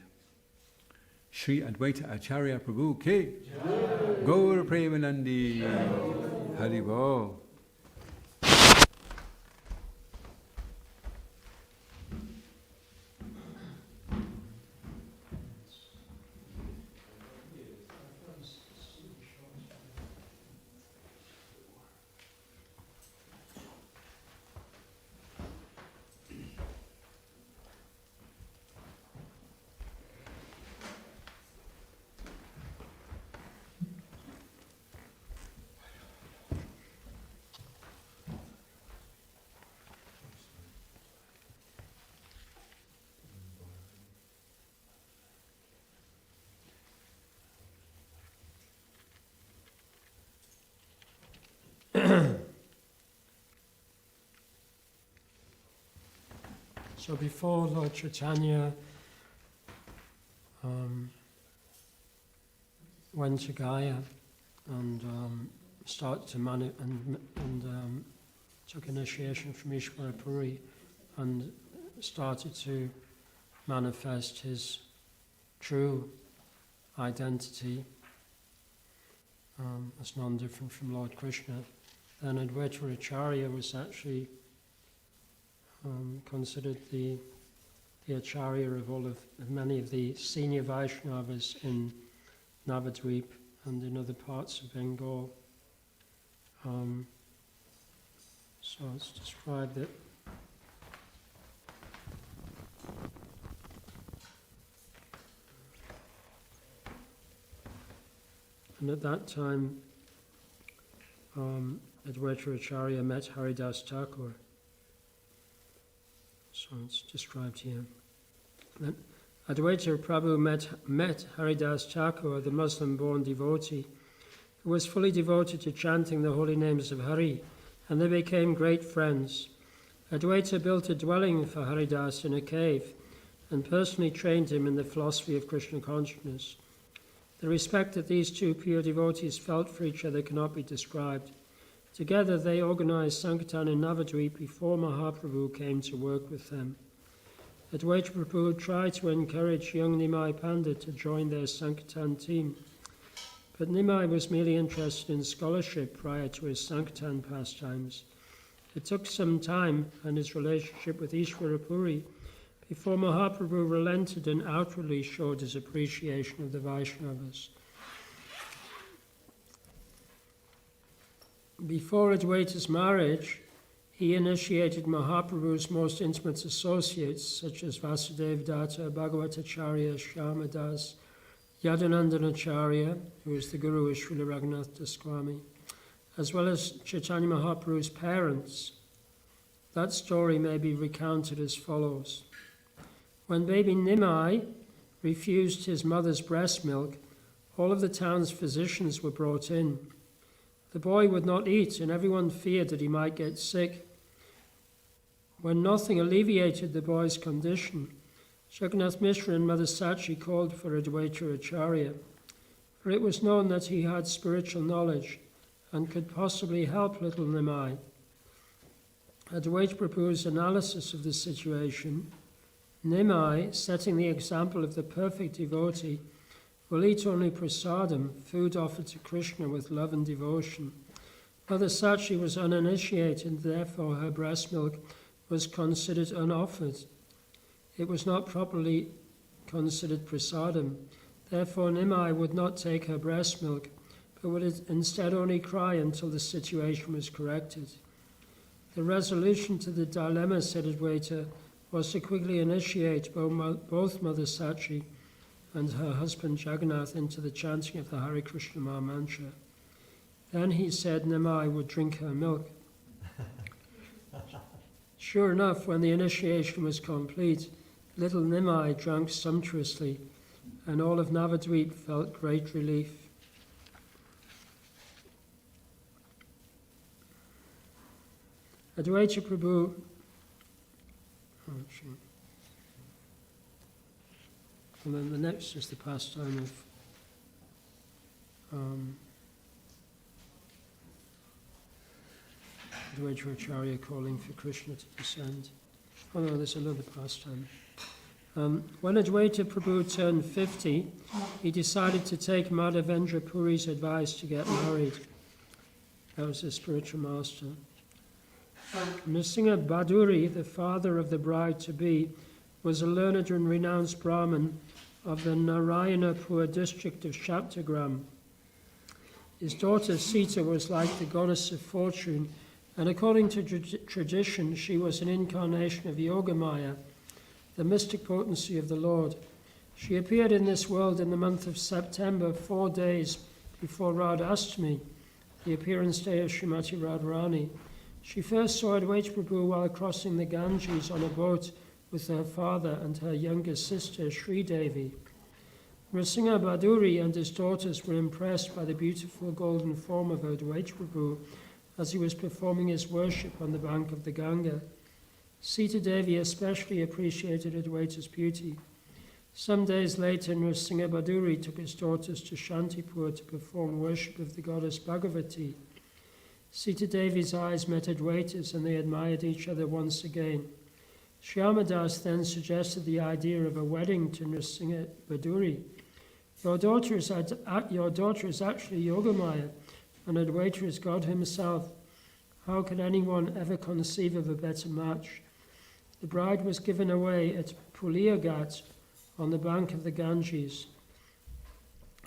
Sri Advaita Acharya Prabhu Ki Gaur Premanandi Haribol. So before Lord Chaitanya went to Gaya and started to took initiation from Ishvara Puri and started to manifest his true identity as non-different from Lord Krishna. Then Advaita Acharya was actually considered the Acharya of many of the senior Vaishnavas in Navadvip and in other parts of Bengal. So it's described that and at that time Advaita Acharya met Haridas Thakur. So it's described here. Then Advaita Prabhu met Haridas Thakur, the Muslim-born devotee, who was fully devoted to chanting the holy names of Hari, and they became great friends. Advaita built a dwelling for Haridas in a cave and personally trained him in the philosophy of Krishna consciousness. The respect that these two pure devotees felt for each other cannot be described. Together they organized Sankirtan in Navadvip before Mahaprabhu came to work with them. Advaita Prabhu tried to encourage young Nimai Pandit to join their Sankirtan team, but Nimai was merely interested in scholarship prior to his Sankirtan pastimes. It took some time and his relationship with Ishvara Puri before Mahaprabhu relented and outwardly showed his appreciation of the Vaishnavas. Before Advaita's marriage, he initiated Mahaprabhu's most intimate associates, such as Vasudeva Datta, Bhagavatacharya, Shyamadas, Yadanandana Acharya, who was the guru of Srila Raghunath Das Swami, as well as Chaitanya Mahaprabhu's parents. That story may be recounted as follows. When baby Nimai refused his mother's breast milk, all of the town's physicians were brought in. The boy would not eat, and everyone feared that he might get sick. When nothing alleviated the boy's condition, Jagannath Mishra and Mother Sachi called for Advaita Acharya, for it was known that he had spiritual knowledge and could possibly help little Nimai. Advaita Prabhu's analysis of the situation: Nimai, setting the example of the perfect devotee, will eat only prasadam, food offered to Krishna with love and devotion. Mother Sachi was uninitiated, therefore her breast milk was considered unoffered. It was not properly considered prasadam. Therefore Nimai would not take her breast milk, but would instead only cry until the situation was corrected. The resolution to the dilemma, said Advaita, was to quickly initiate both Mother Sachi and her husband Jagannath into the chanting of the Hare Krishna Maha Mantra. Then he said Nimai would drink her milk. Sure enough, when the initiation was complete, little Nimai drank sumptuously, and all of Navadvip felt great relief. Advaita Prabhu and then the next is the pastime of Advaita Acharya calling for Krishna to descend. Oh no, there's another pastime. When Advaita Prabhu turned 50, he decided to take Madhavendra Puri's advice to get married. That was his spiritual master. Nrsimha Baduri, the father of the bride-to-be, was a learned and renounced Brahmin of the Narayanapur district of Shaptagram. His daughter Sita was like the goddess of fortune, and according to tradition, she was an incarnation of Yogamaya, the mystic potency of the Lord. She appeared in this world in the month of September, 4 days before Radhastami, the appearance day of Srimati Radharani. She first saw Advaita Prabhu while crossing the Ganges on a boat with her father and her younger sister, Sri Devi. Nrsimha Baduri and his daughters were impressed by the beautiful golden form of Advaita Prabhu as he was performing his worship on the bank of the Ganga. Sita Devi especially appreciated Advaita's beauty. Some days later, Nrsimha Baduri took his daughters to Shantipur to perform worship of the goddess Bhagavati. Sita Devi's eyes met Advaita's and they admired each other once again. Shyamadas then suggested the idea of a wedding to Nrsimha Baduri. Your daughter is actually Yogamaya, and Advaita is God himself. How can anyone ever conceive of a better match? The bride was given away at Puliagat on the bank of the Ganges.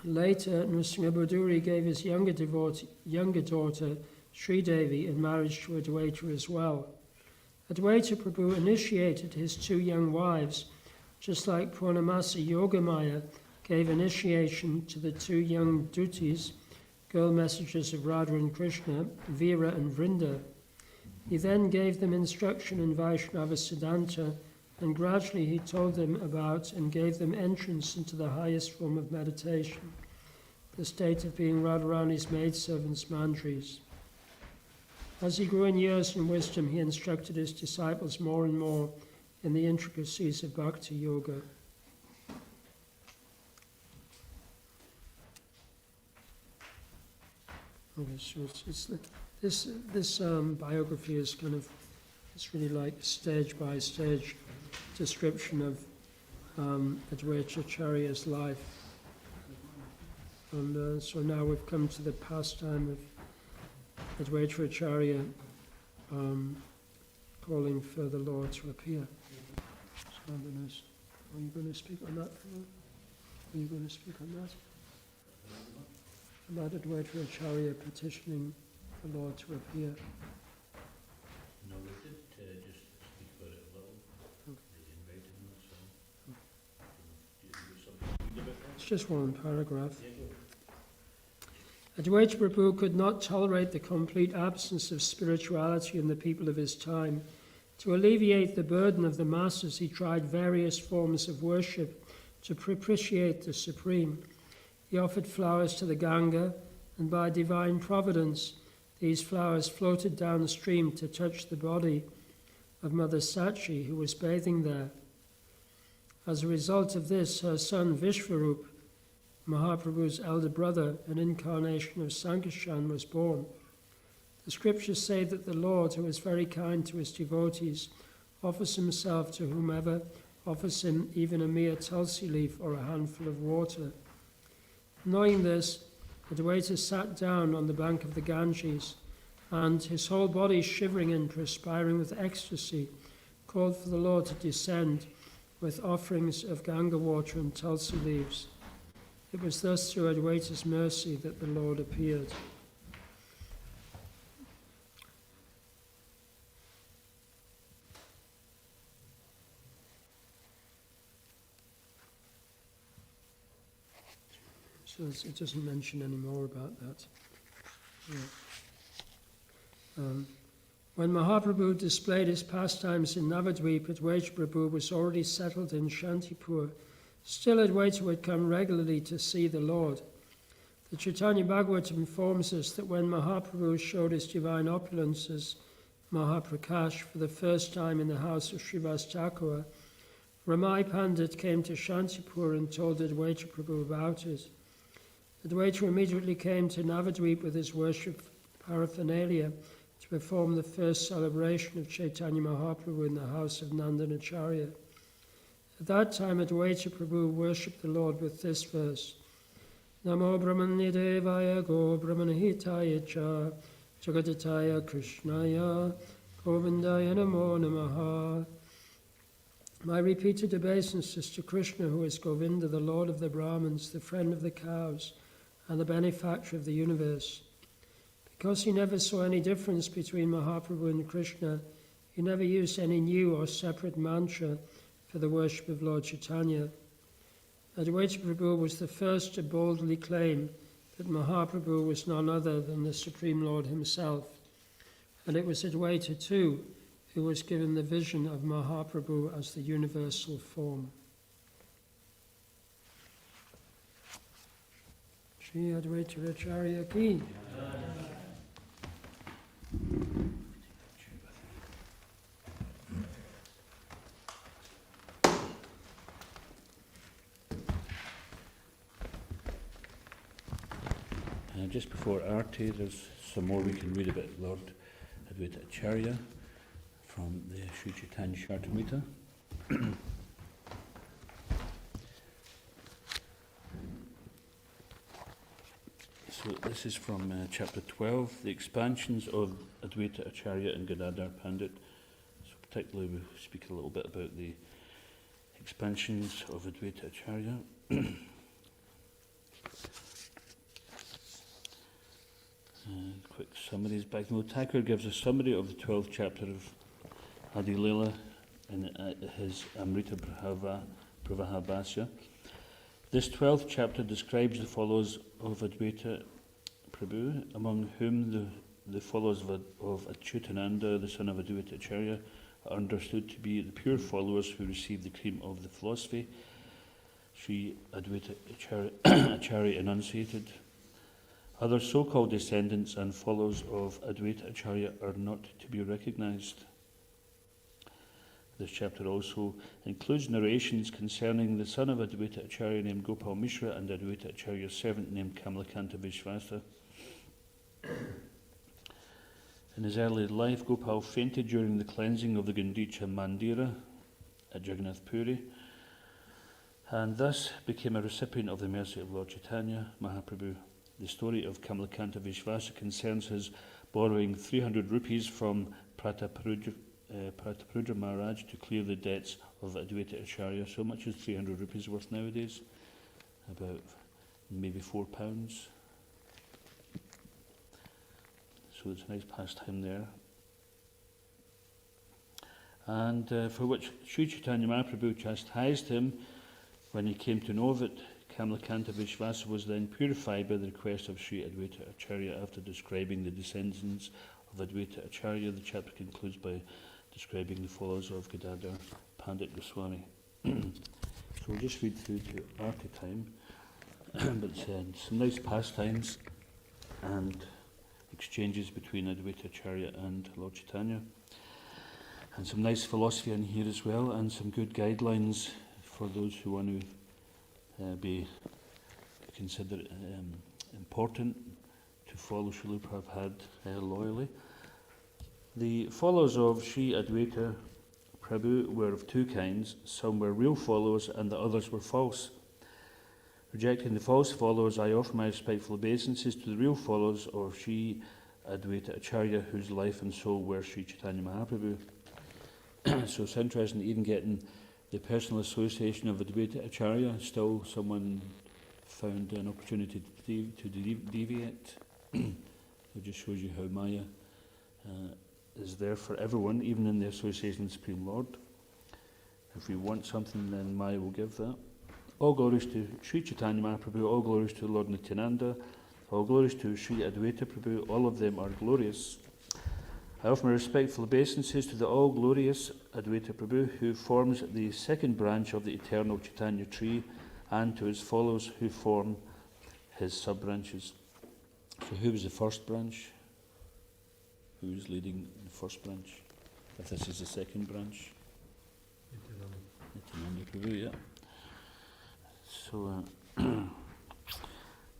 Later, Nrsimha Baduri gave his younger daughter, Sri Devi, in marriage to Advaita as well. Advaita Prabhu initiated his two young wives, just like Purnamasi Yogamaya gave initiation to the two young dutis, girl messengers of Radha and Krishna, Veera and Vrinda. He then gave them instruction in Vaishnava Siddhanta, and gradually he told them about and gave them entrance into the highest form of meditation, the state of being Radharani's maidservants, mandris. As he grew in years and wisdom, he instructed his disciples more and more in the intricacies of Bhakti Yoga. Okay, so this biography is it's really like stage by stage description of Advaita Acharya's life. And so now we've come to the pastime of Advaita Acharya calling for the Lord to appear. So are you going to speak on that? Are you going to speak on that? About Advaita Acharya petitioning the Lord to appear. No, we did just speak about it a little. Okay. They invited him, so. Do you do something about that? It's just one paragraph. Advaita Prabhu could not tolerate the complete absence of spirituality in the people of his time. To alleviate the burden of the masses, he tried various forms of worship to propitiate the Supreme. He offered flowers to the Ganga, and by divine providence, these flowers floated down the stream to touch the body of Mother Sachi, who was bathing there. As a result of this, her son Vishvarup, Mahaprabhu's elder brother, an incarnation of Sankirtan, was born. The scriptures say that the Lord, who is very kind to his devotees, offers himself to whomever offers him even a mere tulsi leaf or a handful of water. Knowing this, Advaita sat down on the bank of the Ganges, and his whole body shivering and perspiring with ecstasy, called for the Lord to descend with offerings of Ganga water and tulsi leaves. It was thus through Advaita's mercy that the Lord appeared. So it doesn't mention any more about that. Yeah. When Mahaprabhu displayed his pastimes in Navadvip, Advaita Prabhu was already settled in Shantipur. Still, Advaita would come regularly to see the Lord. The Chaitanya Bhagavatam informs us that when Mahaprabhu showed his divine opulences, Mahaprakash, for the first time in the house of Srivas Thakur, Ramai Pandit came to Shantipur and told Advaita Prabhu about it. Advaita immediately came to Navadvip with his worship paraphernalia to perform the first celebration of Chaitanya Mahaprabhu in the house of Nandan Acharya. At that time, Advaita Prabhu worshipped the Lord with this verse: Namo Brahmani Devaya Go Brahmanahitaya Cha Jagadataya Krishnaya Govindaya Namo Namaha. My repeated obeisances to Krishna, who is Govinda, the Lord of the Brahmins, the friend of the cows, and the benefactor of the universe. Because he never saw any difference between Mahaprabhu and Krishna, he never used any new or separate mantra for the worship of Lord Chaitanya. Advaita Prabhu was the first to boldly claim that Mahaprabhu was none other than the Supreme Lord himself. And it was Advaita too who was given the vision of Mahaprabhu as the universal form. Shri Advaita Acharya Ki. Just before Arti, there's some more we can read about Lord Advaita Acharya from the Sri Chaitanya Charitamrita. So this is from chapter 12, the expansions of Advaita Acharya and Gadadhar Pandit. So particularly we'll speak a little bit about the expansions of Advaita Acharya. Quick summaries. Bhaktivinoda Thakur gives a summary of the 12th chapter of Adi Leela in his Amrita Pravahabhasya. This 12th chapter describes the followers of Advaita Prabhu, among whom the followers of Achyutananda, the son of Advaita Acharya, are understood to be the pure followers who received the cream of the philosophy. Sri Advaita Acharya enunciated. Other so-called descendants and followers of Advaita Acharya are not to be recognized. This chapter also includes narrations concerning the son of Advaita Acharya named Gopal Mishra and Advaita Acharya's servant named Kamalakanta Vishvasa. In his early life, Gopal fainted during the cleansing of the Gundicha Mandira at Jagannath Puri, and thus became a recipient of the mercy of Lord Chaitanya Mahaprabhu. The story of Kamalakanta Vishvasa concerns his borrowing 300 rupees from Prataparudra Maharaj to clear the debts of Advaita Acharya. So much is 300 rupees worth nowadays? About maybe £4. So it's a nice pastime there. And for which Sri Chaitanya Mahaprabhu chastised him when he came to know of it. Kamalakanta Vishvasa was then purified by the request of Sri Advaita Acharya. After describing the descendants of Advaita Acharya, the chapter concludes by describing the followers of Gadadhar Pandit Goswami. So we'll just read through to Arti time, but some nice pastimes and exchanges between Advaita Acharya and Lord Chaitanya, and some nice philosophy in here as well, and some good guidelines for those who want to be considered important to follow Srila Prabhupada loyally. The followers of Sri Advaita Prabhu were of two kinds. Some were real followers and the others were false. Rejecting the false followers, I offer my respectful obeisances to the real followers of Sri Advaita Acharya, whose life and soul were Sri Chaitanya Mahaprabhu. So it's interesting, even getting the personal association of Advaita Acharya, still someone found an opportunity to deviate. It just shows you how Maya is there for everyone, even in the association of the Supreme Lord. If we want something, then Maya will give that. All glories to Sri Chaitanya Mahaprabhu, all glories to Lord Nityananda, all glories to Sri Advaita Prabhu, all of them are glorious. I offer my respectful obeisances to the all-glorious Advaita Prabhu, who forms the second branch of the eternal Chaitanya tree, and to his followers who form his sub-branches. So who was the first branch? Who is leading the first branch? If this is the second branch? Nityananda Prabhu, yeah. So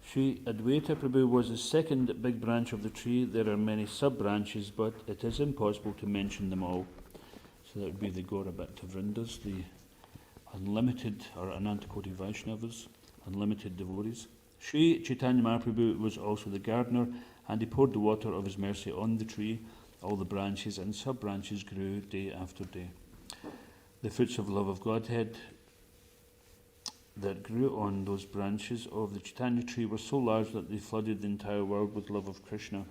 Sri Advaita Prabhu was the second big branch of the tree. There are many sub-branches, but it is impossible to mention them all. So that would be the Gaura Bhakta Vrindas, the unlimited or Anantakoti Vaishnavas, unlimited devotees. Sri Chaitanya Mahaprabhu was also the gardener, and he poured the water of his mercy on the tree. All the branches and sub-branches grew day after day. The fruits of love of Godhead that grew on those branches of the Chaitanya tree were so large that they flooded the entire world with love of Krishna.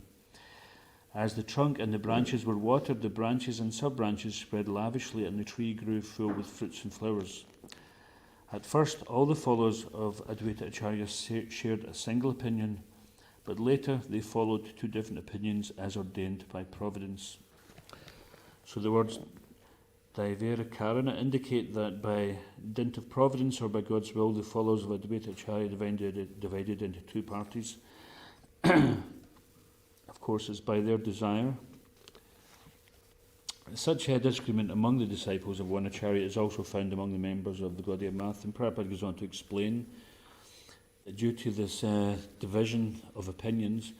As the trunk and the branches were watered, the branches and sub-branches spread lavishly, and the tree grew full with fruits and flowers. At first, all the followers of Advaita Acharya shared a single opinion, but later they followed two different opinions as ordained by Providence. So the words Daivera Karana indicate that by dint of providence or by God's will, the followers of Advaita Acharya divided into two parties. Of course, it's by their desire. Such a disagreement among the disciples of one Acharya is also found among the members of the Gaudiya Math, and Prabhupada goes on to explain due to this division of opinions,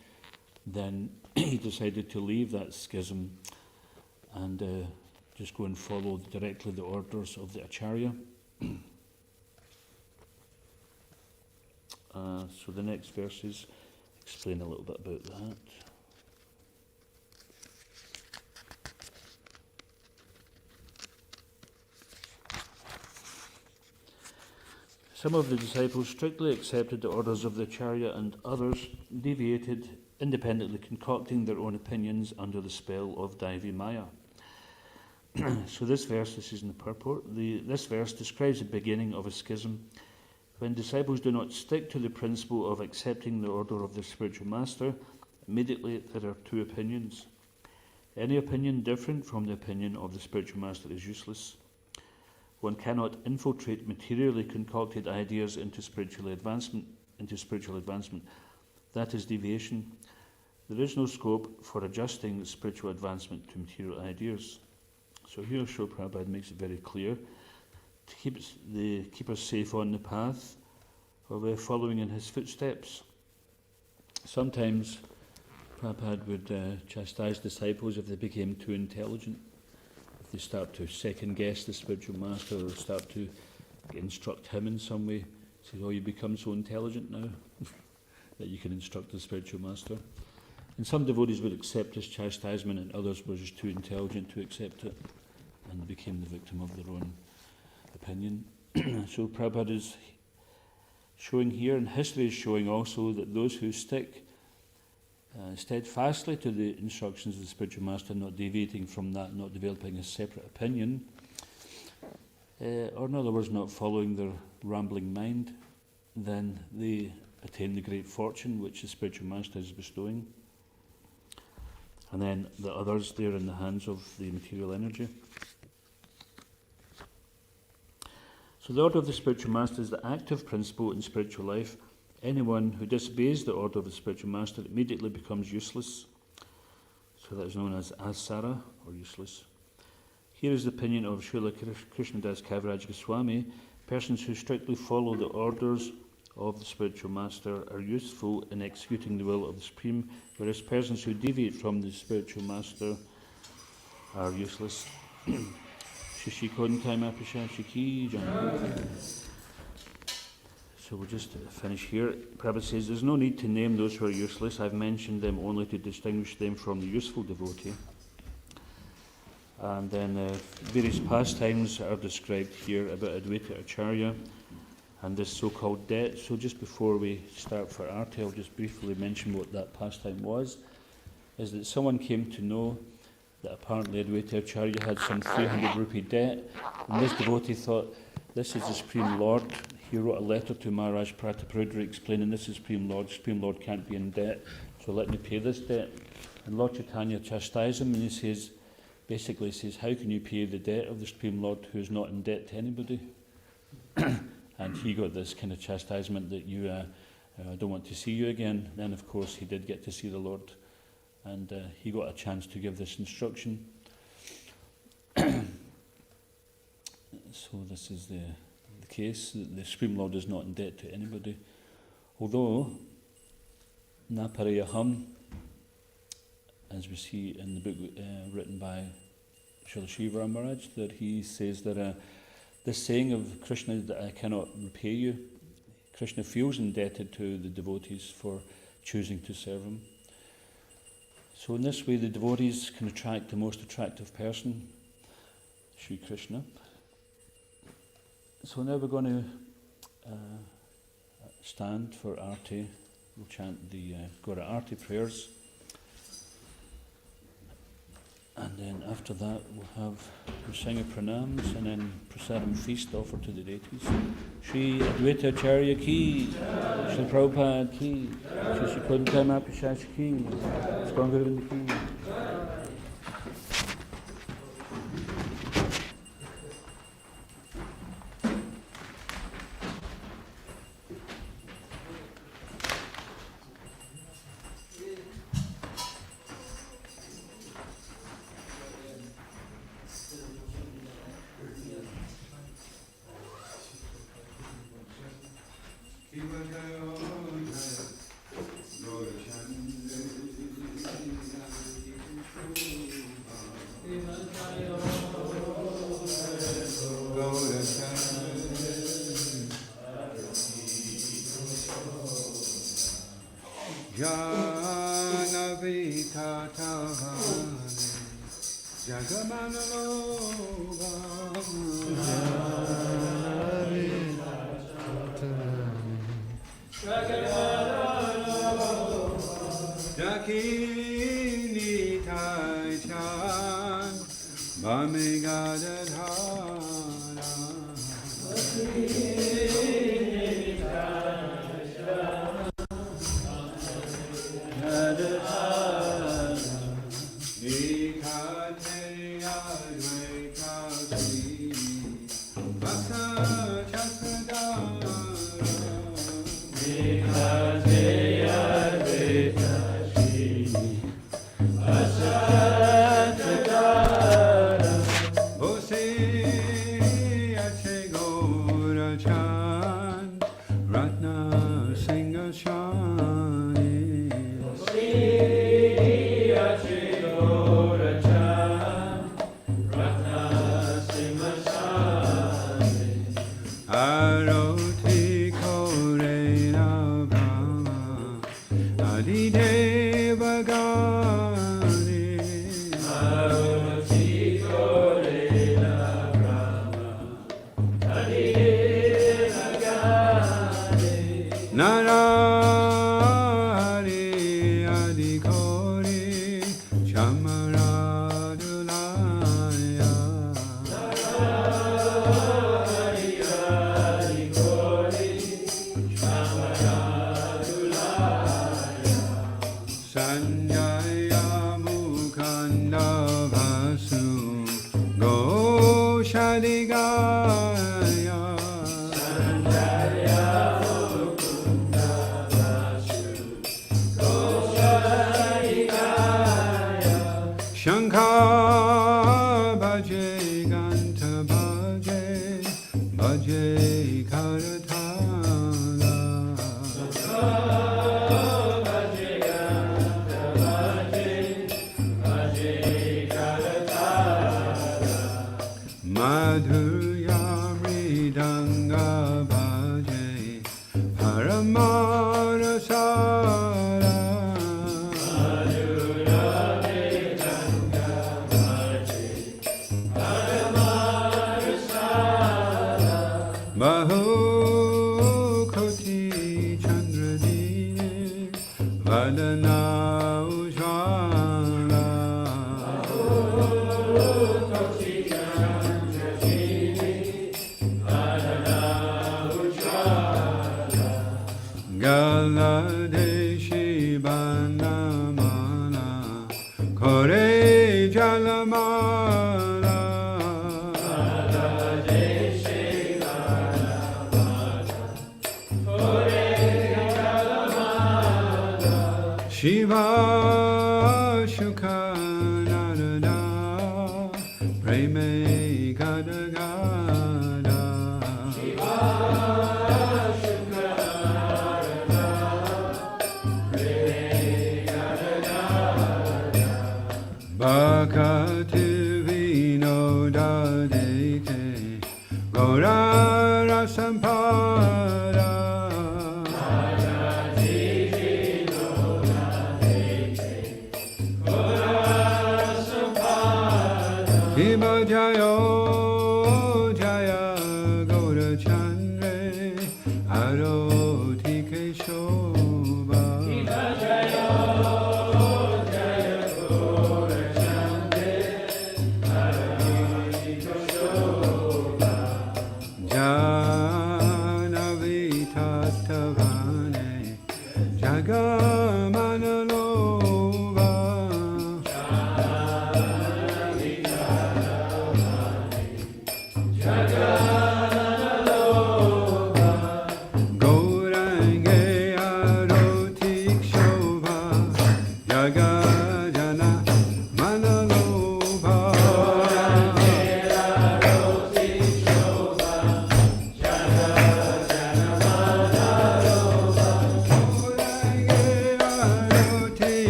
then he decided to leave that schism and just go and follow directly the orders of the Acharya. So the next verses explain a little bit about that. Some of the disciples strictly accepted the orders of the Acharya, and others deviated, independently concocting their own opinions under the spell of Daivi Maya. So this is in the purport, this verse describes the beginning of a schism. When disciples do not stick to the principle of accepting the order of their spiritual master, immediately there are two opinions. Any opinion different from the opinion of the spiritual master is useless. One cannot infiltrate materially concocted ideas into spiritual advancement. That is deviation. There is no scope for adjusting spiritual advancement to material ideas. So here Srila Prabhupada makes it very clear to keep us safe on the path of following in his footsteps. Sometimes Prabhupada would chastise disciples if they became too intelligent. They start to second guess the spiritual master or start to instruct him in some way. Say, oh, you become so intelligent now that you can instruct the spiritual master. And some devotees would accept this chastisement, and others were just too intelligent to accept it and became the victim of their own opinion. So Prabhupada is showing here, and history is showing also, that those who stick steadfastly to the instructions of the spiritual master, not deviating from that, not developing a separate opinion, or in other words, not following their rambling mind, then they attain the great fortune which the spiritual master is bestowing. And then the others, they're in the hands of the material energy. So the order of the spiritual master is the active principle in spiritual life. Anyone who disobeys the order of the spiritual master immediately becomes useless. So that is known as asara, or useless. Here is the opinion of Srila Krishnadas Kaviraj Goswami. Persons who strictly follow the orders of the spiritual master are useful in executing the will of the Supreme, whereas persons who deviate from the spiritual master are useless. So we'll just finish here. Prabhupada says, there's no need to name those who are useless. I've mentioned them only to distinguish them from the useful devotee. And then various pastimes are described here about Advaita Acharya and this so-called debt. So just before we start for Arti, I'll just briefly mention what that pastime was. Is that someone came to know that apparently Advaita Acharya had some 300 rupee debt. And this devotee thought, this is the Supreme Lord. He wrote a letter to Maharaj Prataparudra explaining this is Supreme Lord can't be in debt, so let me pay this debt. And Lord Chaitanya chastised him, and he says, basically says, how can you pay the debt of the Supreme Lord who is not in debt to anybody? And he got this kind of chastisement that you I don't want to see you again. Then of course he did get to see the Lord, and he got a chance to give this instruction. So this is the case. The Supreme Lord is not in debt to anybody. Although, Naparayaham, as we see in the book written by Srila Shiva Maharaj, that he says that this saying of Krishna, that I cannot repay you, Krishna feels indebted to the devotees for choosing to serve him. So in this way the devotees can attract the most attractive person, Sri Krishna. So now we're going to stand for Arti. We'll chant the Gora Arti prayers. And then after that we'll sing a pranams and then prasadam feast offered to the deities. Shri Advaita Acharya ki, Shri Prabhupada ki, Shri Kunta Mahaprasad ki, Shri Govinda ki. Keep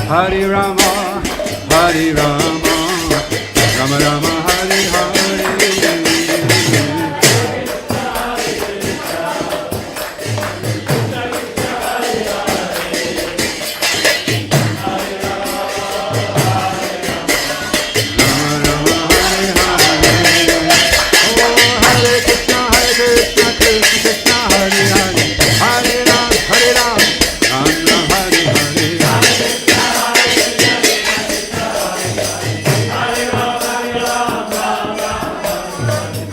Hare Rama, Hare Rama, Rama Rama, Hare Hare.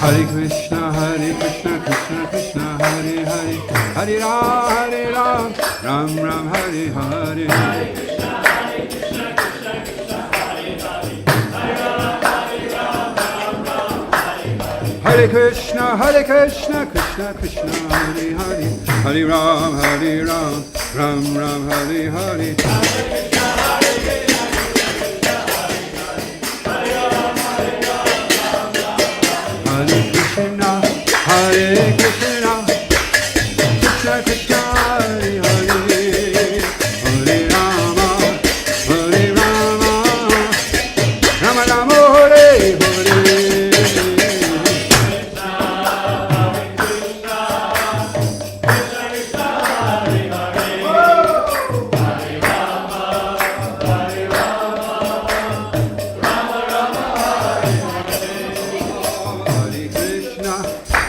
Hare Krishna, Krishna Krishna, Hare Hare, Hare Ram, Ram Ram, Hare Hare. Hare Krishna, Krishna Krishna, Hare Hare, Hare Ram, Ram Ram, Hare Hare. Hare Krishna, Krishna Krishna, Hare Hare, Hare Rama, Rama Rama, Hare Hare.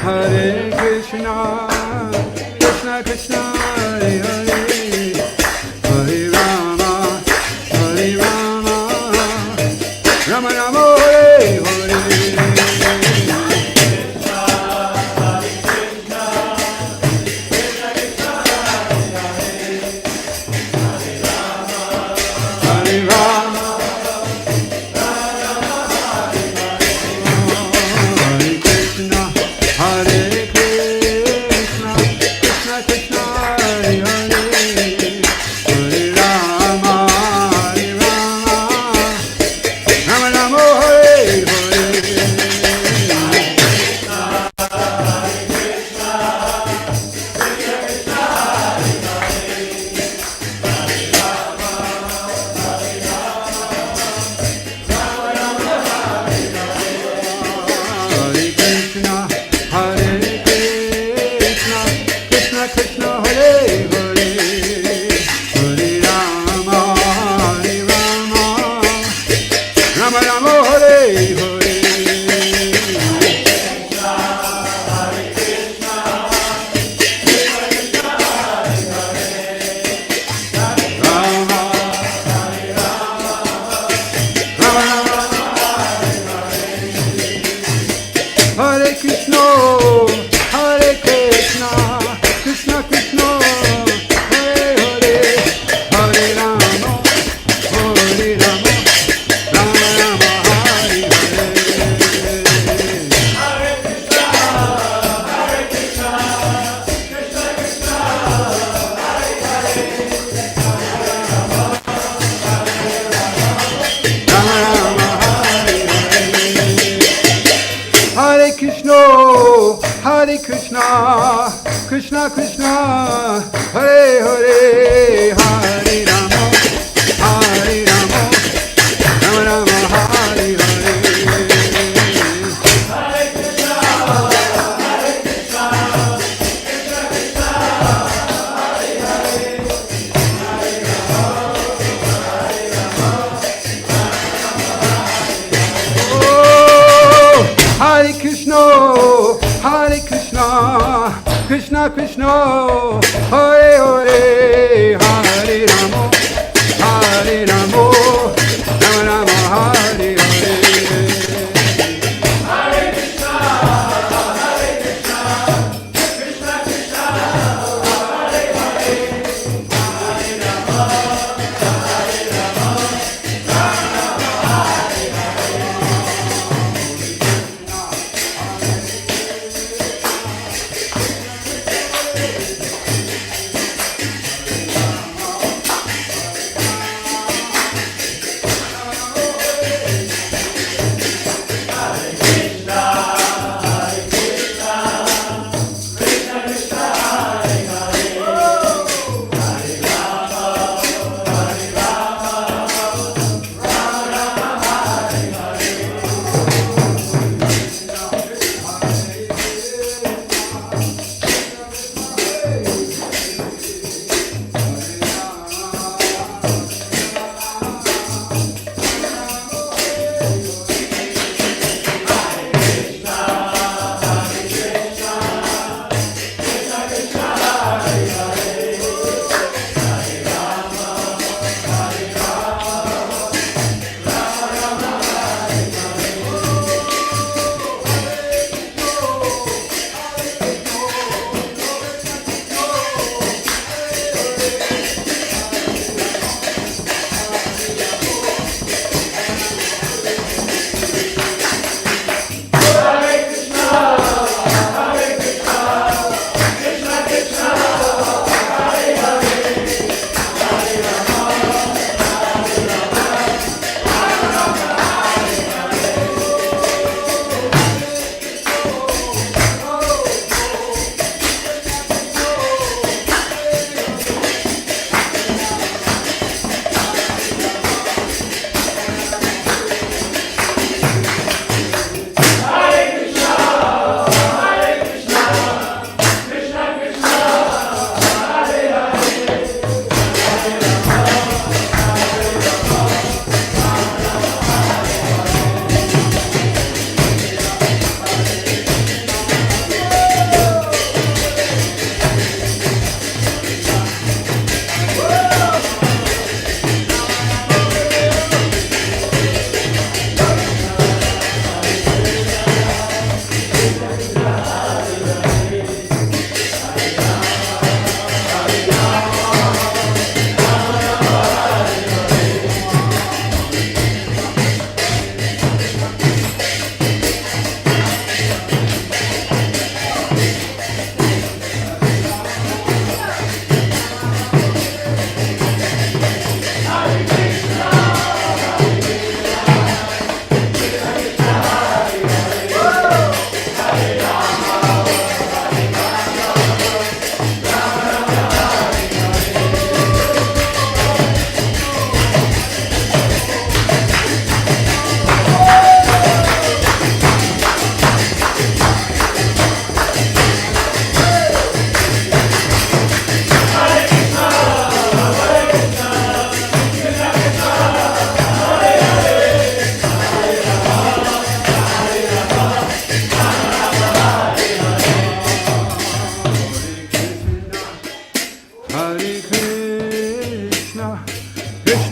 Hare Krishna, Krishna Krishna, Hare Hare, Hare Rama, Rama Rama, Hare Hare. Hare Rama, Hare Krishna, Hare Krishna, Krishna Krishna, Hare Hare, Hare Rama, Rama Rama, Hare Hare. Hare Krishna, Krishna Krishna, Hare Hare, Hare Rama, Rama Rama, Hare Hare. Rama, Rama Hare Krishna, Krishna Krishna, Hare Hare, Hare Rama, Rama Rama, Hare Hare. Rama Rama, Hare Hare. Hare Krishna, Krishna Krishna, Hare Hare, Hare Rama, Rama Rama, Hare Hare. Hare Krishna, Krishna Krishna, Hare Hare, Hare Rama, Rama Rama, Hare Hare.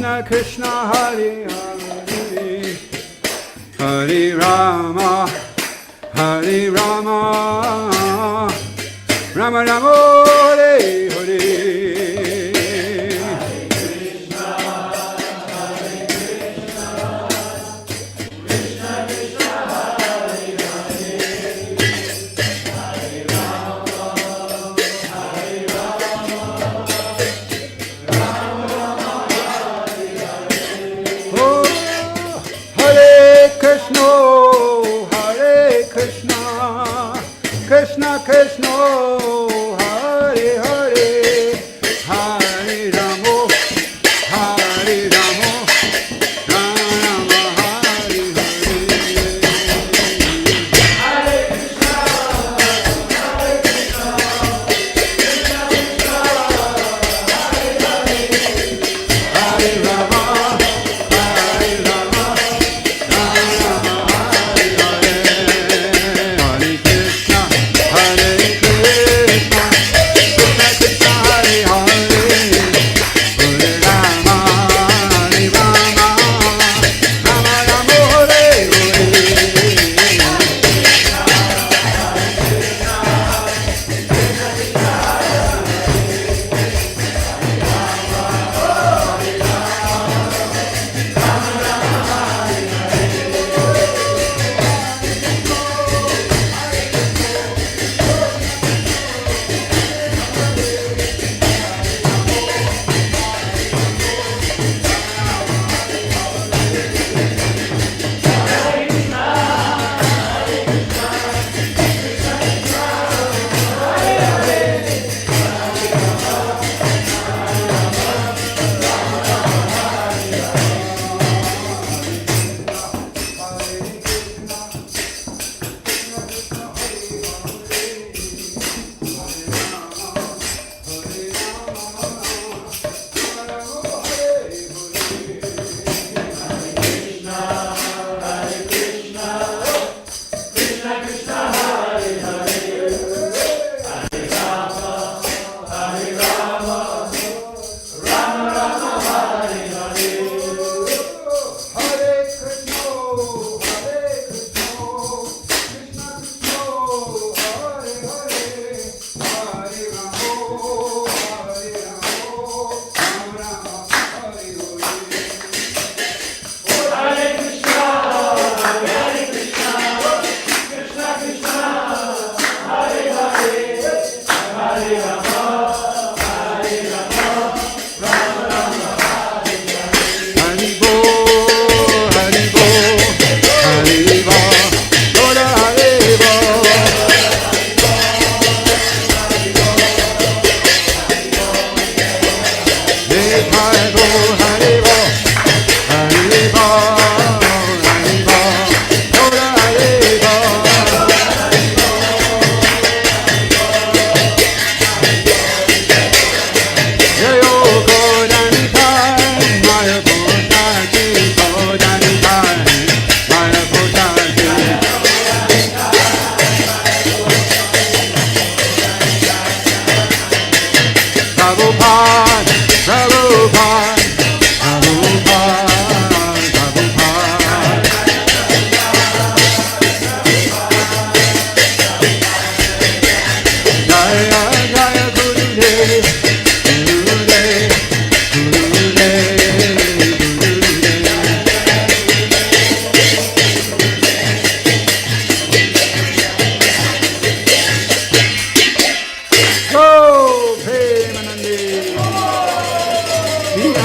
Krishna Krishna Hare Hare Hare Rama Hare Rama Rama Rama Hare Hare Krishna Krishna Hare Hare Hare Ramo Hare Ramo Rama Hare Hare Hare Krishna Hare Krishna Krishna Krishna Hare Hare Hare Rama Hare Rama Rama Hare Hare Hare Krishna Hare Krishna, Krishna Krishna Hare Hare, Hare Rama, Hare Rama, Rama Rama Hare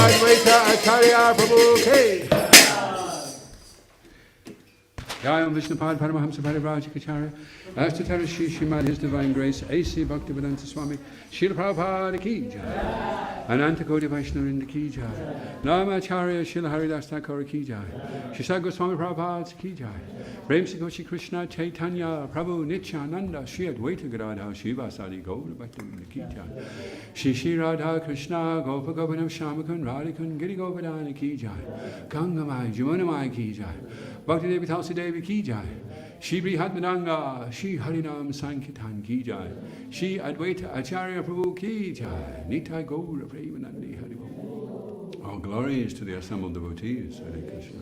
Advaita Acharya Prabhu K. Jayam Vishnupad Paramahamsa Parivrajika Acharya, Ashtatara Shri Srimad His Divine Grace, A.C. Bhaktivedanta Swami, Srila Prabhupada Ki Jai, Ananta Koti Vaishnavinda Ki Jai, Nama Acharya Srila Haridas Thakur Ki Jai, Shri Goswami Prabhupada Ki Jai, Prem Sikoshi Krishna Chaitanya Prabhu Nityananda Sri Advaita Gadadhar Shivasadi Gaura Bhaktivedanta Ki Jai, Shri Radha Krishna Gopa Gopanam Shamakun Radhikun Giri Govardhana Ki Jai, Gangamai Jamunamai Ki Jai, Bhakti Devi Tulsi Devi Ki Jai, Shri Brihatmananga, Shri Harinam Sankirtan Ki Jai, Shri Advaita Acharya Prabhu Ki Jai, Nitai Gaura Premanandi Haribo. All glory is to the assembled devotees, Hare Krishna.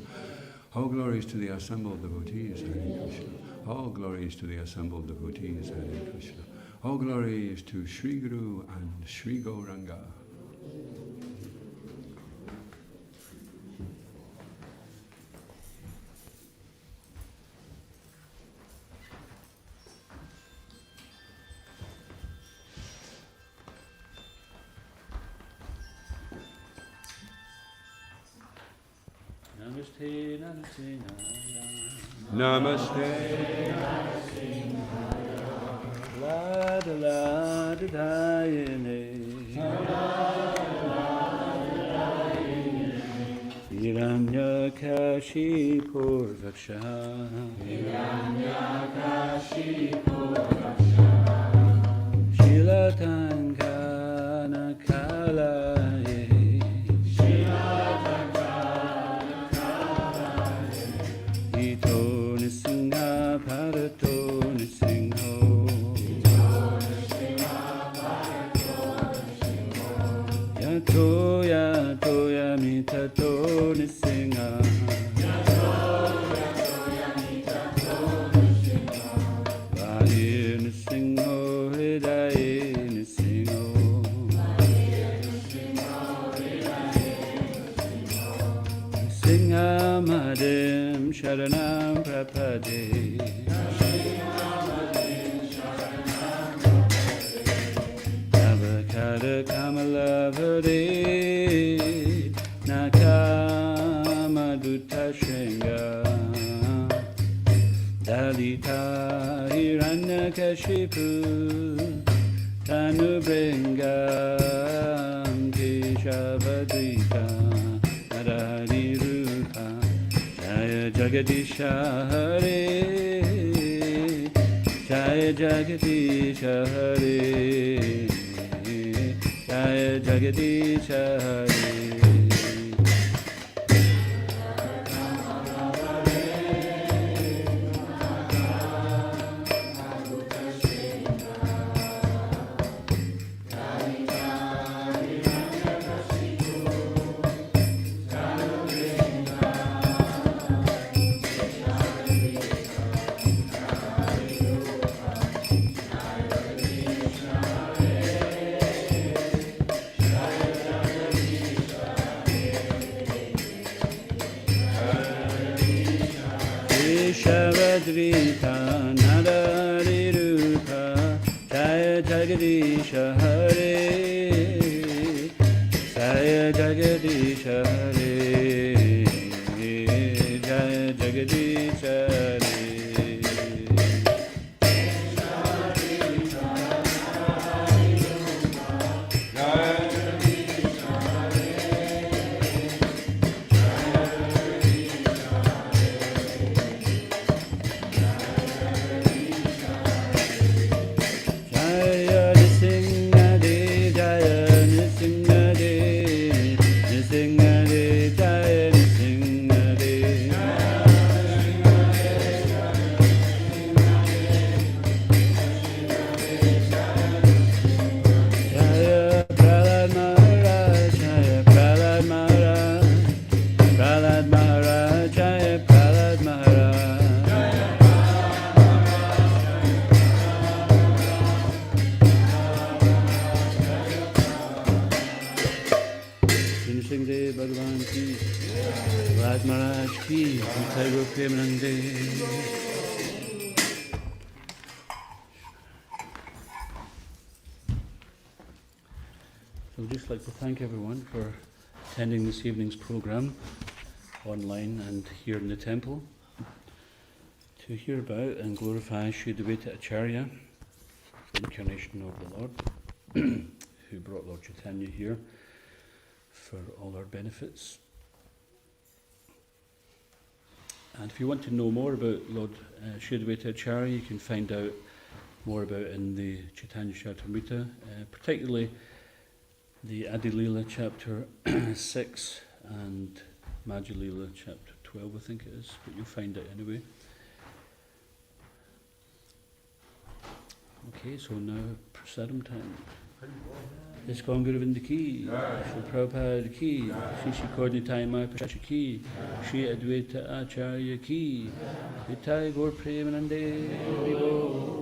All glory is to the assembled devotees, Hare Krishna. All glory is to the assembled devotees, Hare Krishna. All glory is to Sri Guru and Sri Gauranga. Namaste, Namaste, Namaste. Namaste. La da la da da Hiranyakashi Vaksha Shilatankana Kalaye Ito Nisinga Parato Nisingho Yato Yato Mitato Nisinga Vahe Nisingho Hridaye Nisingho Nisingha Madem Sharanam Prapade Navakara Kamalavade Nakama Dutta Shringa Dalita Hiranyakashipu Tanubringa Keshavadrita Narari Rupa Jaya Jagadisha Hare Jaya Jagadisha Hare Jaya Jagadisha Hare Keshavadrita Narari Rupa Jaya Jagadisha Hare Jaya Jagadisha Hare Jaya Jagadisha Hare Jaya Nisingade Jaya Nisingade Nisingade Jaya Nisingade Jaya Prahlad Maharaj Jaya Prahlad Maharaj Prahlad Maharaj Jaya Prahlad Maharaj Singh De Bhagwan Ki Prahlad Maharaj Ki Nitai Gaur Premanande So I'd just like to thank everyone for attending this evening's program online and here in the temple to hear about and glorify Sri Advaita Acharya, the incarnation of the Lord, who brought Lord Chaitanya here for all our benefits. And if you want to know more about Lord Sri Advaita Acharya, you can find out more about in the Chaitanya Charitamrita, particularly the Adi Leela chapter 6 and Madhya Leela chapter 12, I think it is, but you'll find it anyway. Okay, so now prasadam time. ISKCON Govinda ki, Srila Prabhupada ki, Shri Shri Kornitai Mai Pasha ki, Shri Advaita Acharya ki, Vitai Gaur Premanande, Haribo.